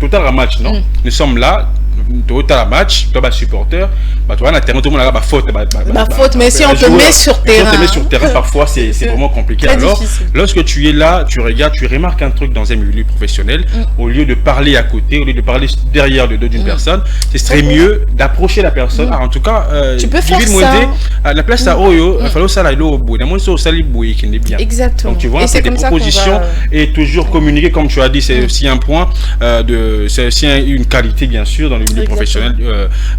total match, non? Nous sommes là. Total match, toi supporter, toi na terrain tout le monde a faute. Mais si on te met sur terrain. Si on te met sur terrain, parfois c'est vraiment compliqué. Alors, lorsque tu es là, tu regardes, tu remarques un truc dans un milieu professionnel, au lieu de parler à côté, au lieu de parler derrière le dos d'une personne, ce serait mieux d'approcher la personne. En tout cas, tu peux faire ça. À la place à Oyo, il faut ça là au bout. Exactement. Donc tu vois, des propositions et toujours communiquer, comme tu as dit, c'est aussi un point c'est aussi une qualité bien sûr dans le milieu professionnel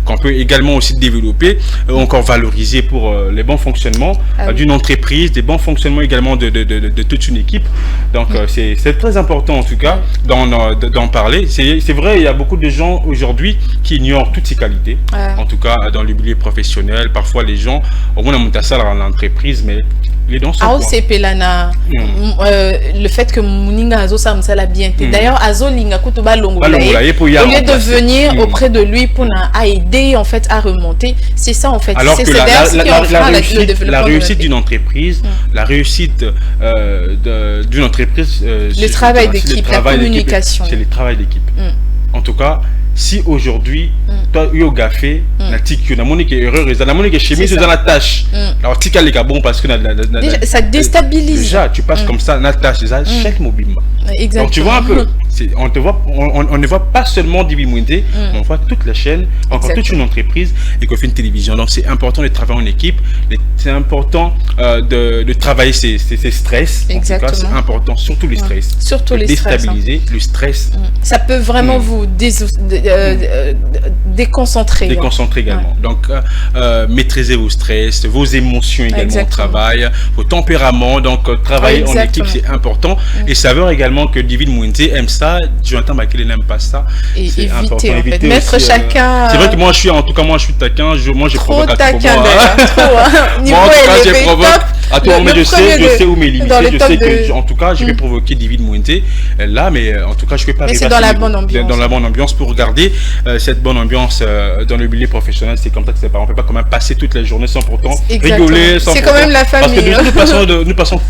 qu'on peut également aussi développer, encore valoriser pour les bons fonctionnements d'une entreprise, des bons fonctionnements également de toute une équipe. Donc c'est très important en tout cas d'en parler. C'est vrai, il y a beaucoup de gens aujourd'hui qui ignorent toutes ces qualités, en tout cas dans le milieu professionnel. Parfois les gens, au moins on a ça dans l'entreprise, mais les dons sont le fait que Mouninga Azo ça me bien. D'ailleurs Azo Linga Kutuba Longolaye, au lieu de venir auprès de lui pour aider en fait à remonter, c'est ça en fait. Alors que la réussite d'une entreprise, la réussite d'une entreprise, le travail d'équipe, la communication, c'est le travail d'équipe. En tout cas, si aujourd'hui, toi, yoga fait, la tique, la monnaie est heureuse, la monnaie est chemise dans la tâche. Alors, tika les bon parce que ça déstabilise. Déjà, tu passes comme ça, la tâche, déjà, chaque mobile. Exactement. Donc, tu vois un peu, on ne voit pas seulement Divimouindé, on voit toute la chaîne, encore toute une entreprise et qu'on fait une télévision. Donc, c'est important de travailler en équipe, c'est important de travailler ses stress. Exactement. En tout cas, c'est important, surtout les stress. Surtout les stress. Déstabiliser le stress. Ça peut vraiment vous déconcentrer. Déconcentrer également. Donc, maîtrisez vos stress, vos émotions également au travail, vos tempéraments. Donc, travailler en équipe, c'est important. Et savoir également que David Mouindé aime ça, Jonathan Bakele n'aime pas ça. C'est important. Mettre aussi, chacun. C'est vrai que moi, je suis taquin. Moi, j'ai provoqué trop taquin. Moi, en tout cas, j'ai provoqué. À toi, mais je sais où mes limites. Je sais que, en tout cas, je vais provoquer David Mouindé là, mais en tout cas, je ne vais pas arriver. C'est dans la bonne ambiance. Dans la bonne ambiance pour garder cette bonne ambiance dans le milieu professionnel. C'est comme ça que c'est pas. On ne peut pas quand même passer toute la journée sans pourtant rigoler. C'est quand même la famille. Parce que nous passons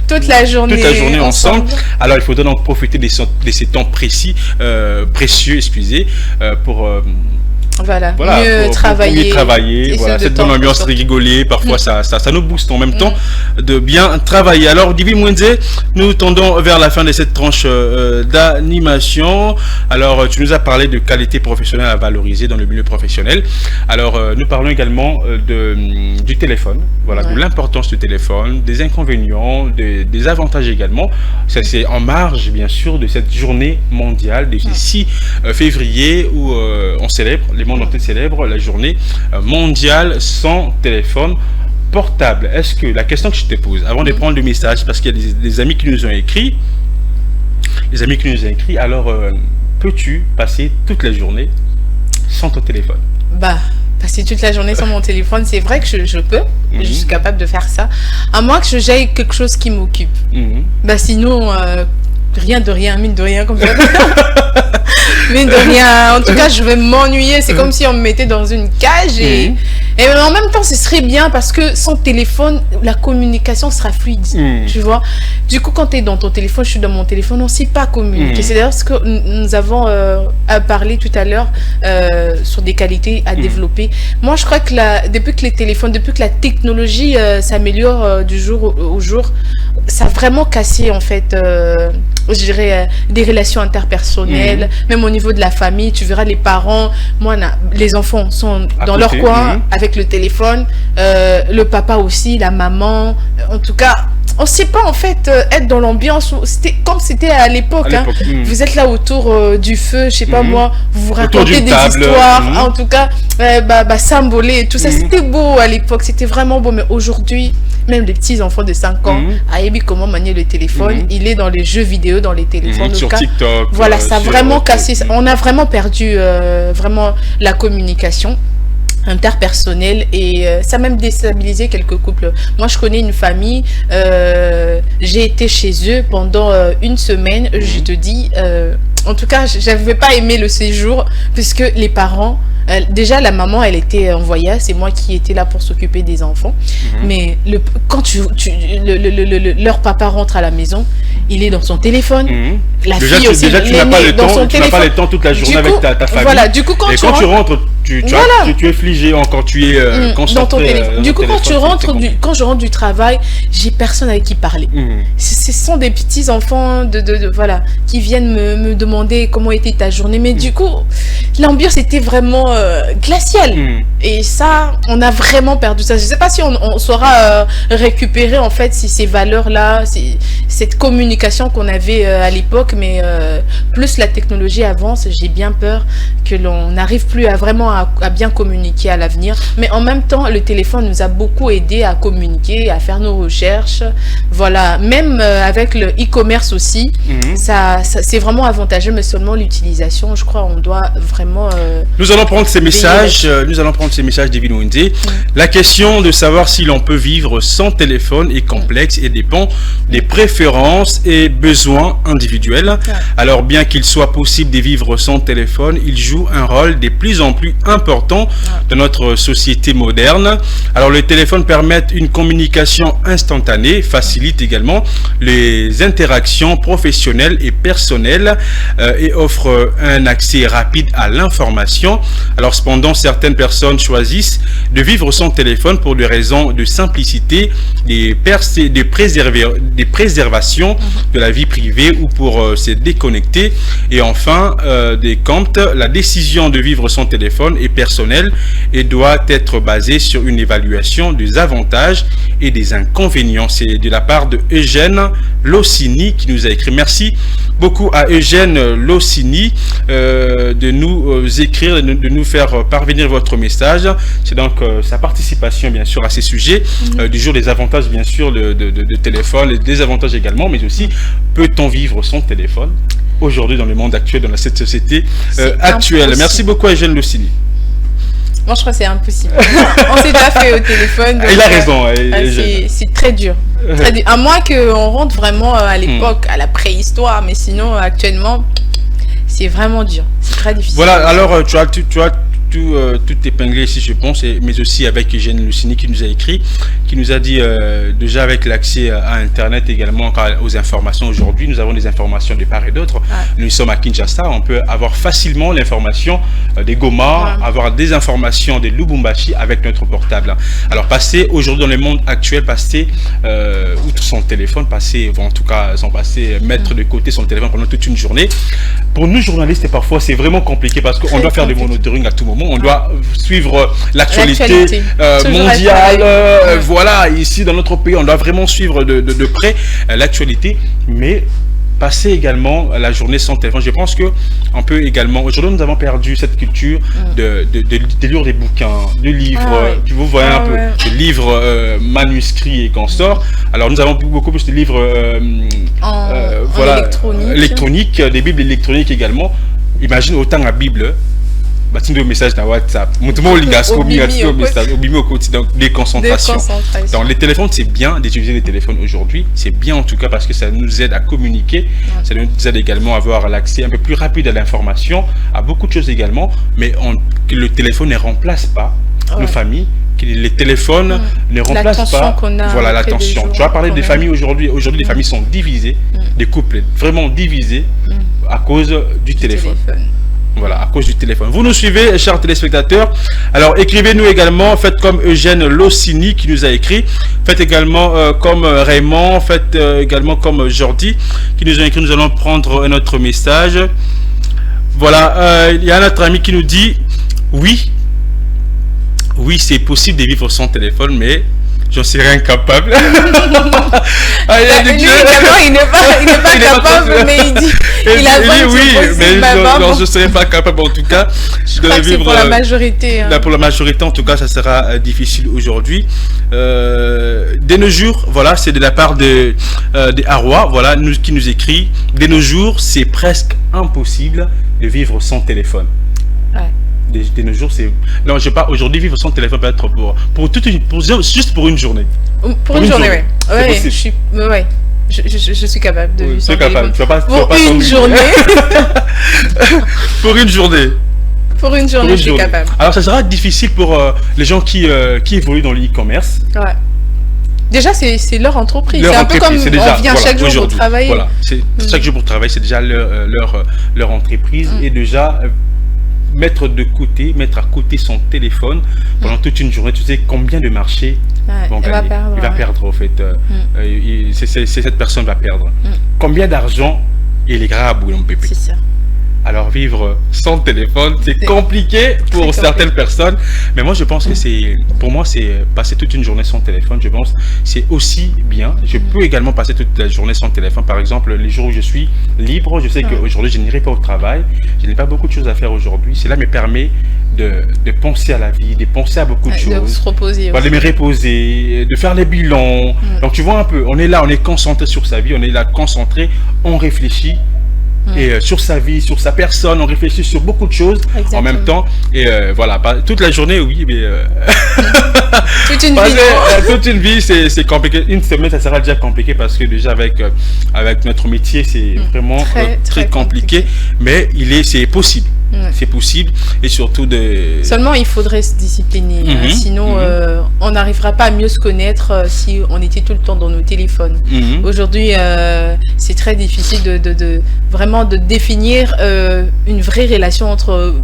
toute la journée ensemble. Alors, il faudrait donc profiter de ces temps précieux, pour mieux travailler. Voilà, cette bonne ambiance, rigoler, parfois ça nous booste en même temps de bien travailler. Alors, David Mouindé, nous tendons vers la fin de cette tranche d'animation. Alors, tu nous as parlé de qualité professionnelle à valoriser dans le milieu professionnel. Alors, nous parlons également du téléphone, de l'importance du téléphone, des inconvénients, des avantages également. Ça, c'est en marge, bien sûr, de cette journée mondiale du 6 février où on célèbre, les mondes entiers célèbrent la journée mondiale sans téléphone portable. Est-ce que, la question que je te pose, avant de prendre le message, parce qu'il y a des amis qui nous ont écrit, alors peux-tu passer toute la journée sans ton téléphone? Passer toute la journée sans mon téléphone, c'est vrai que je peux, je suis capable de faire ça, à moins que j'aille quelque chose qui m'occupe. Sinon, rien de rien, mine de rien, comme ça. Mine de rien, en tout cas, je vais m'ennuyer. C'est comme si on me mettait dans une cage et en même temps, ce serait bien parce que sans téléphone, la communication sera fluide, tu vois. Du coup, quand tu es dans ton téléphone, je suis dans mon téléphone, on ne sait pas communiquer. C'est d'ailleurs ce que nous avons parlé tout à l'heure sur des qualités à développer. Moi, je crois que depuis que la technologie s'améliore du jour au jour, ça a vraiment cassé en fait, je dirais, des relations interpersonnelles, même au niveau de la famille. Tu verras les parents, les enfants sont dans leur coin avec le téléphone, le papa aussi, la maman, en tout cas on sait pas en fait être dans l'ambiance. C'était comme c'était à l'époque. Hein. Vous êtes là autour du feu, je sais pas moi, vous vous racontez des histoires. En tout cas, Sambolé et tout ça, c'était beau à l'époque, c'était vraiment beau. Mais aujourd'hui, même les petits enfants de 5 ans, Ayebi comment manier le téléphone, il est dans les jeux vidéo, dans les téléphones. Sur TikTok. Voilà, ça a vraiment cassé. On a vraiment perdu vraiment la communication interpersonnel et ça a même déstabilisé quelques couples. Moi, je connais une famille, j'ai été chez eux pendant une semaine, je te dis, en tout cas, j'avais pas aimé le séjour puisque les parents, déjà la maman, elle était en voyage, c'est moi qui étais là pour s'occuper des enfants, mais quand leur papa rentre à la maison, il est dans son téléphone, la fille aussi, déjà tu n'as pas le temps, tu n'as pas le temps toute la journée avec ta famille. Voilà, du coup, quand tu rentres, tu es fligé encore, tu es concentré dans ton téléphone. Du coup, quand je rentre du travail, j'ai personne avec qui parler. Ce sont des petits enfants voilà, qui viennent me demander comment était ta journée. Mais du coup, l'ambiance était vraiment glaciale. Et ça, on a vraiment perdu ça. Je ne sais pas si on saura récupérer en fait ces valeurs-là, cette communication qu'on avait à l'époque. Mais plus la technologie avance, j'ai bien peur que l'on n'arrive plus à vraiment à bien communiquer à l'avenir. Mais en même temps, le téléphone nous a beaucoup aidé à communiquer, à faire nos recherches. Voilà, même avec le e-commerce aussi, ça c'est vraiment avantageux, mais seulement l'utilisation, je crois, on doit vraiment... Nous allons prendre ces messages, d'Evin Wendy. La question de savoir si l'on peut vivre sans téléphone est complexe et dépend des préférences et besoins individuels. Alors, bien qu'il soit possible de vivre sans téléphone, il joue un rôle de plus en plus important de notre société moderne. Alors, le téléphone permet une communication instantanée, facilite également les interactions professionnelles et personnelles et offre un accès rapide à l'information. Alors, cependant, certaines personnes choisissent de vivre sans téléphone pour des raisons de simplicité, des préservations de la vie privée ou pour se déconnecter. Et enfin, des comptes, la décision de vivre sans téléphone est personnelle et doit être basée sur une évaluation des avantages et des inconvénients. C'est de la part de Eugène Lossini qui nous a écrit. Merci beaucoup à Eugène Lossini de nous écrire, de nous faire parvenir votre message. C'est donc sa participation bien sûr à ces sujets du jour, des avantages bien sûr de téléphone, les désavantages également, mais aussi peut-on vivre sans téléphone aujourd'hui dans le monde actuel, dans cette société actuelle. Impossible. Merci beaucoup à Eugène Lossini. Moi, je crois que c'est impossible. On s'est déjà fait au téléphone. Donc, il a raison. C'est très dur. Très dur. À moins qu'on rentre vraiment à l'époque, à la préhistoire. Mais sinon, actuellement, c'est vraiment dur. C'est très difficile. Voilà, alors tu as tout épinglé ici, je pense, mais aussi avec Eugène Lossini qui nous a écrit, qui nous a dit déjà avec l'accès à Internet également aux informations aujourd'hui, nous avons des informations de part et d'autre. Nous sommes à Kinshasa, on peut avoir facilement l'information des Goma, avoir des informations de Lubumbashi avec notre portable. Alors passer aujourd'hui dans le monde actuel, passer outre son téléphone, mettre de côté son téléphone pendant toute une journée. Pour nous journalistes, parfois c'est vraiment compliqué parce qu'on doit faire du monitoring à tout moment. On doit suivre l'actualité mondiale. Voilà, ici dans notre pays, on doit vraiment suivre de près l'actualité, mais passer également la journée sans téléphone. Je pense que on peut également. Aujourd'hui, nous avons perdu cette culture de lire des bouquins, de livres. Vous voyez un peu, de livres manuscrits et consorts. Alors, nous avons beaucoup plus de livres électroniques, des bibles électroniques également. Imagine autant la Bible. Un message dans WhatsApp. Donc, des concentrations. Donc, les téléphones, c'est bien d'utiliser les téléphones aujourd'hui. C'est bien en tout cas parce que ça nous aide à communiquer. Ça nous aide également à avoir l'accès un peu plus rapide à l'information, à beaucoup de choses également. Mais que le téléphone ne remplace pas nos familles. Que les téléphones ne remplacent pas l'attention. Tu as parlé des familles aujourd'hui. Aujourd'hui, les familles sont divisées, des couples vraiment divisés à cause du téléphone. Voilà, à cause du téléphone. Vous nous suivez, chers téléspectateurs. Alors, écrivez-nous également. Faites comme Eugène Lossini qui nous a écrit. Faites également comme Raymond. Faites également comme Jordi qui nous a écrit. Nous allons prendre un autre message. Voilà, il y a un autre ami qui nous dit oui, c'est possible de vivre sans téléphone, mais J'en serais incapable. Ah, lui, il n'est pas capable, mais il dit il a dit oui, mais je ne serais pas capable en tout cas de vivre. Pour la majorité. Hein. Pour la majorité, en tout cas, ça sera difficile aujourd'hui. De nos jours, voilà, c'est de la part de Arwa, voilà, qui nous écrit. De nos jours, c'est presque impossible de vivre sans téléphone. Ouais. De nos jours, c'est... Non, je sais pas, aujourd'hui, vivre sans téléphone peut être juste pour une journée. Pour une journée, oui. Ouais, je suis capable de vivre sans téléphone. Pour une journée. Pour une journée. Pour une journée, je suis capable. Alors, ça sera difficile pour les gens qui évoluent dans l'e-commerce. Ouais. Déjà, c'est leur entreprise. C'est un peu comme on vient chaque jour pour travailler. Voilà, chaque jour pour travailler, c'est déjà leur entreprise. Et déjà... mettre à côté son téléphone pendant toute une journée, tu sais combien de marchés vont gagner. Il va perdre, en fait. Cette personne va perdre. Combien d'argent il est grave, mon pépé. C'est ça. Alors vivre sans téléphone, c'est compliqué pour certaines personnes. Mais moi, je pense que pour moi, c'est passer toute une journée sans téléphone. Je pense c'est aussi bien. Je peux également passer toute la journée sans téléphone. Par exemple, les jours où je suis libre, je sais qu'aujourd'hui, je n'irai pas au travail. Je n'ai pas beaucoup de choses à faire aujourd'hui. Cela me permet de penser à la vie, de penser à beaucoup de choses. De se reposer. De me reposer, de faire les bilans. Donc tu vois un peu, on est là, on est concentré sur sa vie, on est là concentré, on réfléchit. Et sur sa vie, sur sa personne, on réfléchit sur beaucoup de choses en même temps. Et voilà, toute la journée, oui, mais... toute une vie. Toute une vie, c'est compliqué. Une semaine, ça sera déjà compliqué parce que déjà avec notre métier, c'est vraiment très compliqué. Mais c'est possible. C'est possible et surtout Seulement, il faudrait se discipliner. Sinon, on n'arrivera pas à mieux se connaître si on était tout le temps dans nos téléphones. Aujourd'hui, c'est très difficile de vraiment de définir une vraie relation entre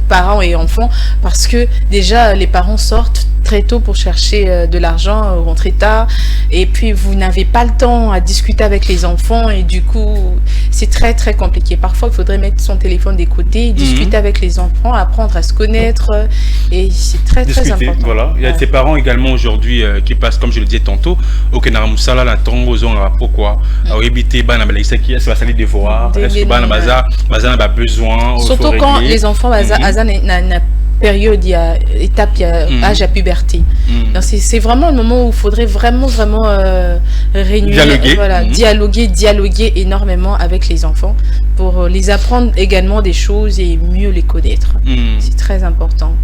parents et enfants, parce que déjà, les parents sortent très tôt pour chercher de l'argent, rentrer tard, et puis vous n'avez pas le temps à discuter avec les enfants, et du coup, c'est très très compliqué. Parfois, il faudrait mettre son téléphone de côté, discuter avec les enfants, apprendre à se connaître, et c'est très très important. Voilà. Il y a ses parents également aujourd'hui qui passent, comme je le disais tantôt, au Canara Moussala, la Tongozo, pourquoi éviter ça va salir devoir, est-ce que Baza n'a pas besoin. Surtout quand les enfants, Baza n'a période, il y a étape, il y a âge à puberté. Donc c'est vraiment le moment où il faudrait vraiment dialoguer énormément avec les enfants pour les apprendre également des choses et mieux les connaître. C'est très important.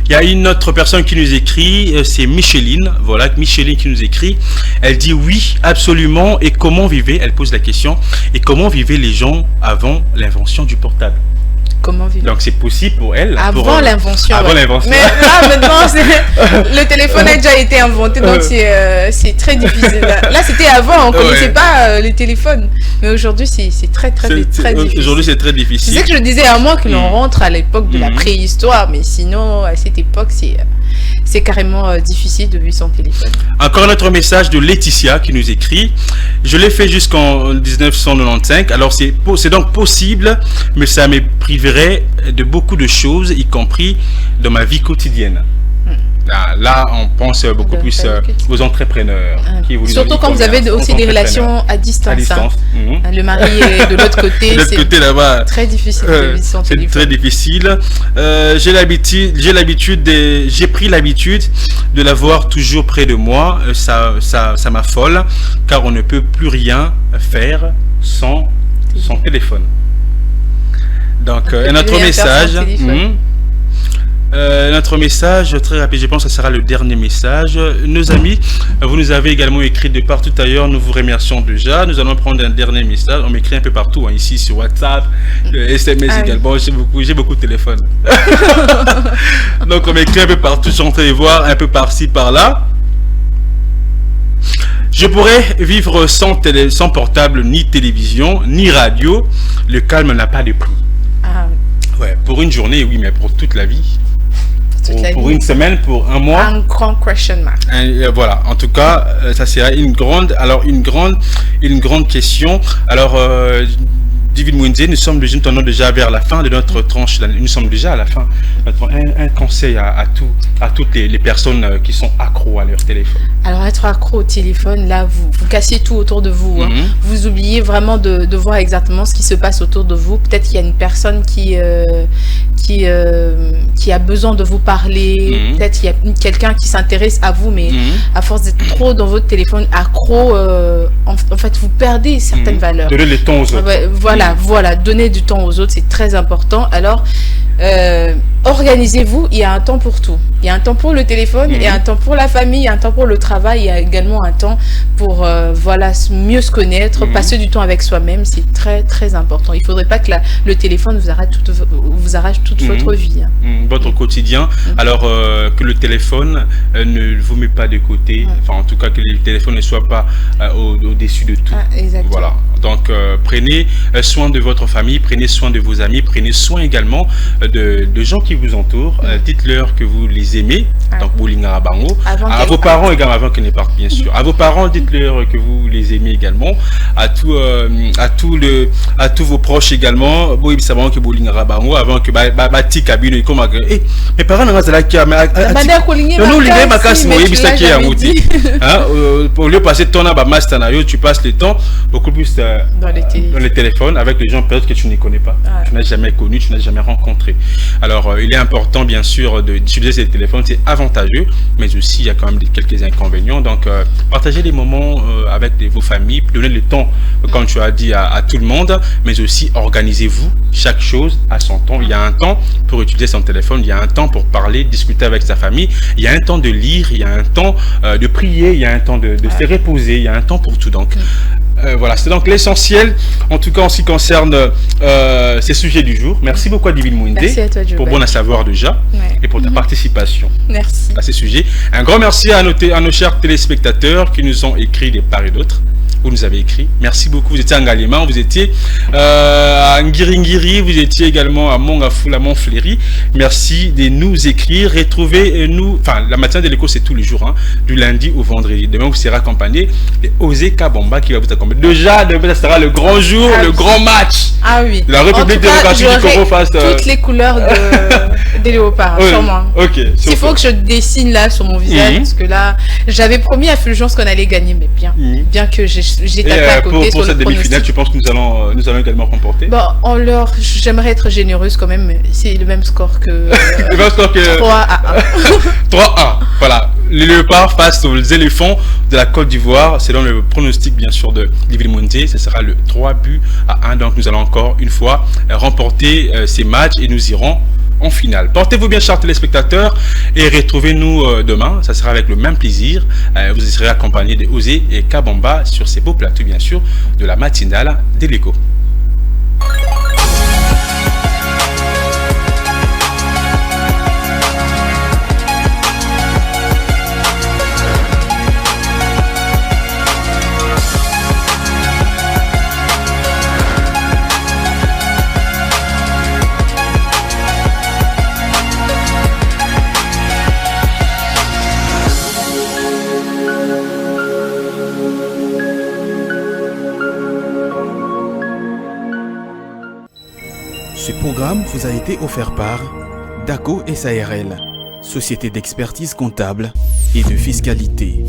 Il y a une autre personne qui nous écrit, c'est Micheline. Voilà, Micheline qui nous écrit. Elle dit oui, absolument. Et comment vivaient, elle pose la question, et comment vivaient les gens avant l'invention du portable? Comment vivre. Donc c'est possible pour elle. Avant l'invention. Avant l'invention. Mais là maintenant, le téléphone a déjà été inventé, donc c'est très difficile. Là c'était avant, on ne connaissait pas les téléphones. Mais aujourd'hui c'est très difficile. Aujourd'hui c'est très difficile. C'est ça que je disais, à moins que l'on rentre à l'époque de la préhistoire, mais sinon à cette époque c'est carrément difficile de vivre sans téléphone. Encore un autre message de Laetitia qui nous écrit. Je l'ai fait jusqu'en 1995. Alors c'est donc possible, mais ça me priverait de beaucoup de choses, y compris dans ma vie quotidienne. Là, on pense beaucoup plus aux entrepreneurs. Surtout quand vous avez aussi des relations à distance. Le mari est de l'autre côté. C'est là-bas, très difficile de vivre sans téléphone. C'est très difficile. J'ai pris l'habitude de l'avoir toujours près de moi. Ça m'affole, car on ne peut plus rien faire sans son téléphone. Donc, notre message. Notre message très rapide, je pense que ce sera le dernier message. Nos amis, vous nous avez également écrit de partout ailleurs, nous vous remercions déjà. Nous allons prendre un dernier message. On m'écrit un peu partout, ici sur WhatsApp, SMS également. J'ai beaucoup de téléphones. Donc on m'écrit un peu partout, je suis en train de voir un peu par-ci, par-là. Je pourrais vivre sans portable, ni télévision, ni radio. Le calme n'a pas de prix. Ouais, pour une journée, oui, mais pour toute la vie. Pour une semaine, pour un mois. Un grand question mark. Voilà, en tout cas, ça sera une grande question. Alors, David Mwende, nous sommes déjà vers la fin de notre tranche. Nous sommes déjà à la fin. Un conseil à toutes les personnes qui sont accros à leur téléphone. Alors, être accro au téléphone, là, vous cassez tout autour de vous. Hein. Vous oubliez vraiment de voir exactement ce qui se passe autour de vous. Peut-être qu'il y a une personne qui a besoin de vous parler. Peut-être qu'il y a quelqu'un qui s'intéresse à vous, mais à force d'être trop dans votre téléphone, accro, en fait, vous perdez certaines valeurs. Donnez le temps aux autres. Voilà, donner du temps aux autres, c'est très important. Alors, organisez-vous, il y a un temps pour tout. Il y a un temps pour le téléphone, il y a un temps pour la famille, il y a un temps pour le travail, il y a également un temps pour mieux se connaître, passer du temps avec soi-même, c'est très très important. Il ne faudrait pas que le téléphone vous arrache toute votre vie. Votre quotidien, alors que le téléphone ne vous met pas de côté, enfin en tout cas que le téléphone ne soit pas au-dessus de tout. Exactement. Voilà. Donc prenez soin de votre famille, prenez soin de vos amis, prenez soin également de gens qui vous entourent. Dites-leur que vous les aimez. Donc Bolinga Bango. À vos parents également, avant qu'ils ne partent bien sûr. À vos parents, dites-leur que vous les aimez également. À tous vos proches également. Boy savons que Bolinga Bango avant que bati kabino comme mes parents n'ont pas qui pour lieu passer ton master tu passes le temps beaucoup plus dans les téléphones avec les gens peut-être que tu ne connais pas, tu n'as jamais connu, tu n'as jamais rencontré. Alors il est important bien sûr d'utiliser ces téléphones, c'est avantageux, mais aussi il y a quand même quelques inconvénients. Donc partagez les moments avec vos familles, donnez le temps comme tu as dit à tout le monde, mais aussi organisez-vous chaque chose à son temps. Il y a un temps pour utiliser son téléphone, il y a un temps pour parler, discuter avec sa famille, il y a un temps de lire, il y a un temps de prier, il y a un temps de se reposer, il y a un temps pour tout. Donc voilà, c'est donc l'essentiel en tout cas en ce qui concerne ces sujets du jour. Merci beaucoup à David Mwende pour bon à savoir déjà et pour ta participation à ces sujets. Un grand merci à nos chers téléspectateurs qui nous ont écrit de part et d'autre. Vous nous avez écrit. Merci beaucoup. Vous étiez à Ngalema, vous étiez à Ngiringiri, vous étiez également à Mongafula, Montfléry. Merci de nous écrire. Retrouvez-nous, enfin, la matinale de l'écho, c'est tous les jours, du lundi au vendredi. Demain, vous serez accompagné de Osé Kabamba qui va vous accompagner. Déjà, demain, ça sera le grand jour, le grand match. Ah oui. La République démocratique du Congo face toutes les couleurs des léopards sur moi. Ok. Il faut que je dessine là sur mon visage parce que là, j'avais promis à Fulgence qu'on allait gagner, mais bien que j'ai tapé à côté pour cette demi-finale, tu penses que nous allons également remporter? Bon, j'aimerais être généreuse quand même, mais c'est le même score que... le même score que... 3-1. 3-1, voilà. Les léopards face aux éléphants de la Côte d'Ivoire, selon le pronostic bien sûr de David Mwende, ce sera le 3-1. Donc nous allons encore une fois remporter ces matchs et nous irons en finale. Portez-vous bien, chers téléspectateurs, et retrouvez-nous demain. Ça sera avec le même plaisir. Vous serez accompagnés de Osé et Kabamba sur ces beaux plateaux, bien sûr, de la matinale de l'écho. Ce programme vous a été offert par DACO SARL, société d'expertise comptable et de fiscalité.